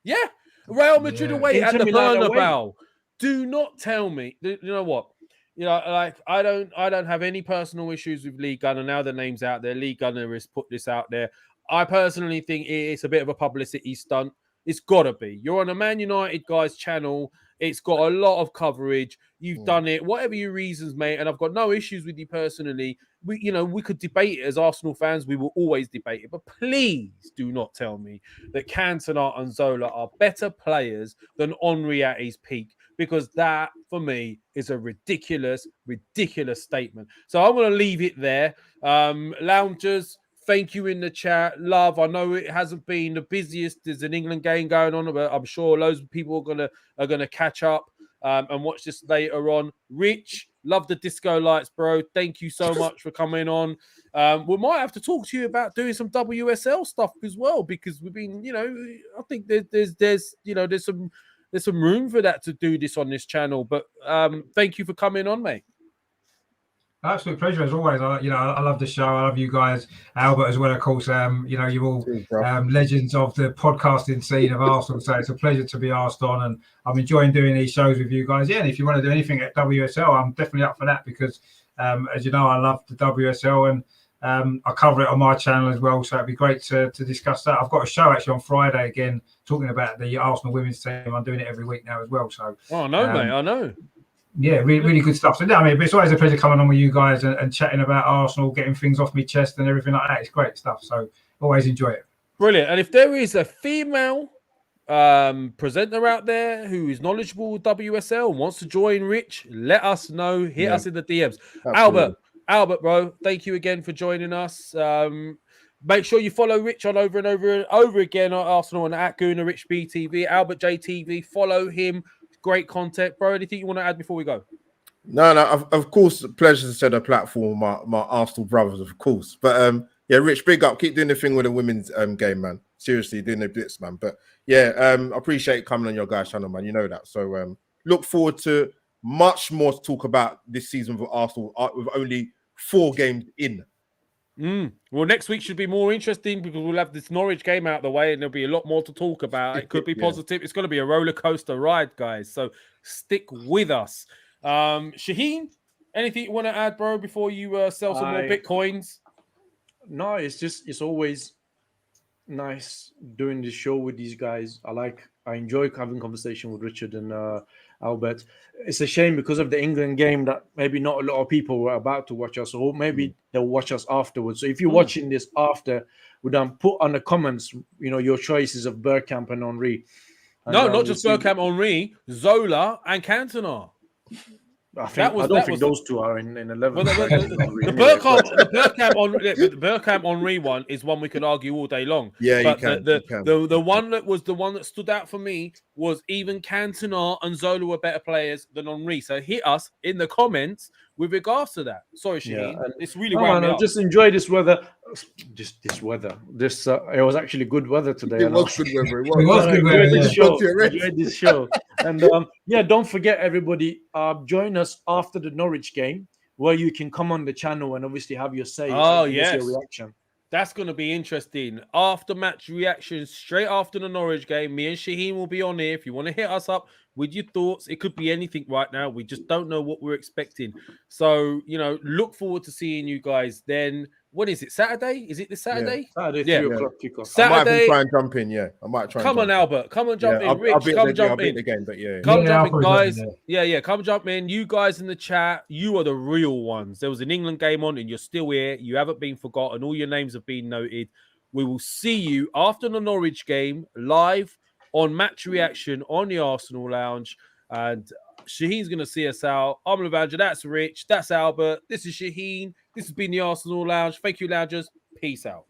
Yeah, Real Madrid away at the Bernabeu. Do not tell me. You know what? Like I don't have any personal issues with Lee Gunner. Now the name's out there. Lee Gunner has put this out there. I personally think it's a bit of a publicity stunt. It's got to be. You're on a Man United guys channel. It's got a lot of coverage. You've done it. Whatever your reasons, mate, and I've got no issues with you personally. We could debate it as Arsenal fans. We will always debate it. But please do not tell me that Cantona and Zola are better players than Henry at his peak. because that, for me, is a ridiculous statement. So I'm going to leave it there. Loungers, thank you in the chat. Love, I know it hasn't been the busiest. There's an England game going on, but I'm sure loads of people are gonna catch up and watch this later on. Rich, love the disco lights, bro. Thank you so much for coming on. We might have to talk to you about doing some WSL stuff as well, because we've been, I think there's some room for that to do this on this channel. But thank you for coming on, mate. Absolute pleasure as always. I love the show. I love you guys, Albert as well, of course. You're all legends of the podcasting scene of Arsenal. So it's a pleasure to be asked on, and I'm enjoying doing these shows with you guys. Yeah, and if you want to do anything at WSL, I'm definitely up for that, because as you know, I love the WSL, and I cover it on my channel as well. So it'd be great to discuss that. I've got a show actually on Friday again talking about the Arsenal women's team. I'm doing it every week now as well. So mate, I know. Yeah, really good stuff. So, but it's always a pleasure coming on with you guys and chatting about Arsenal, getting things off my chest and everything like that. It's great stuff. So, always enjoy it. Brilliant. And if there is a female presenter out there who is knowledgeable with WSL and wants to join Rich, let us know. Hit us in the DMs. Absolutely. Albert, bro, thank you again for joining us. Make sure you follow Rich on over and over again on Arsenal and at Gooner Rich BTV, Albertjtv. Follow him. Great content, bro. Anything you want to add before we go? No, of course, pleasure to set a platform, my Arsenal brothers, of course. But yeah, Rich, big up. Keep doing the thing with the women's game, man. Seriously, doing the blitz, man. But yeah, I appreciate coming on your guys' channel, man. You know that. So look forward to much more to talk about this season for Arsenal with only 4 games in. Well, next week should be more interesting because we'll have this Norwich game out of the way and there'll be a lot more to talk about. It could be positive. It's going to be a roller coaster ride, guys. So stick with us. Shaheen, anything you want to add, bro, before you sell some more Bitcoins? No, it's always nice doing this show with these guys. I enjoy having conversation with Richard and Albert. It's a shame because of the England game that maybe not a lot of people were about to watch us, or maybe they'll watch us afterwards. So if you're watching this after, we done put on the comments, your choices of Bergkamp and Henry. No, not just Bergkamp, Henry, Zola and Cantona. I don't think those two are in 11. Well, the Bergkamp Henry one is one we could argue all day long. Yeah, but you can. The one that stood out for me was even Cantona and Zola were better players than Henry. So hit us in the comments with regards to that. Sorry, Shaheen. It's really wound me up. Just enjoy this weather. This weather. It was actually good weather today. It was good weather. Enjoy this show. And don't forget, everybody, join us after the Norwich game, where you can come on the channel and obviously have your say. Oh, yes. Your reaction. That's going to be interesting. After match reactions, straight after the Norwich game, me and Shaheen will be on here. If you want to hit us up with your thoughts, it could be anything right now. We just don't know what we're expecting. So, look forward to seeing you guys then. What is it? Saturday? Is it this Saturday? Yeah. Saturday, 3 o'clock kickoff. Saturday. I might try and jump in. Yeah, I might try. Come on, Albert. Come and jump in. Rich, come jump in again. But come jump in, guys. Yeah. Come jump in. You guys in the chat, you are the real ones. There was an England game on, and you're still here. You haven't been forgotten. All your names have been noted. We will see you after the Norwich game live on Match Reaction on the Arsenal Lounge. And Shaheen's going to see us out. I'm Lavanja. That's Rich. That's Albert. This is Shaheen. This has been the Arsenal Lounge. Thank you, Loungers. Peace out.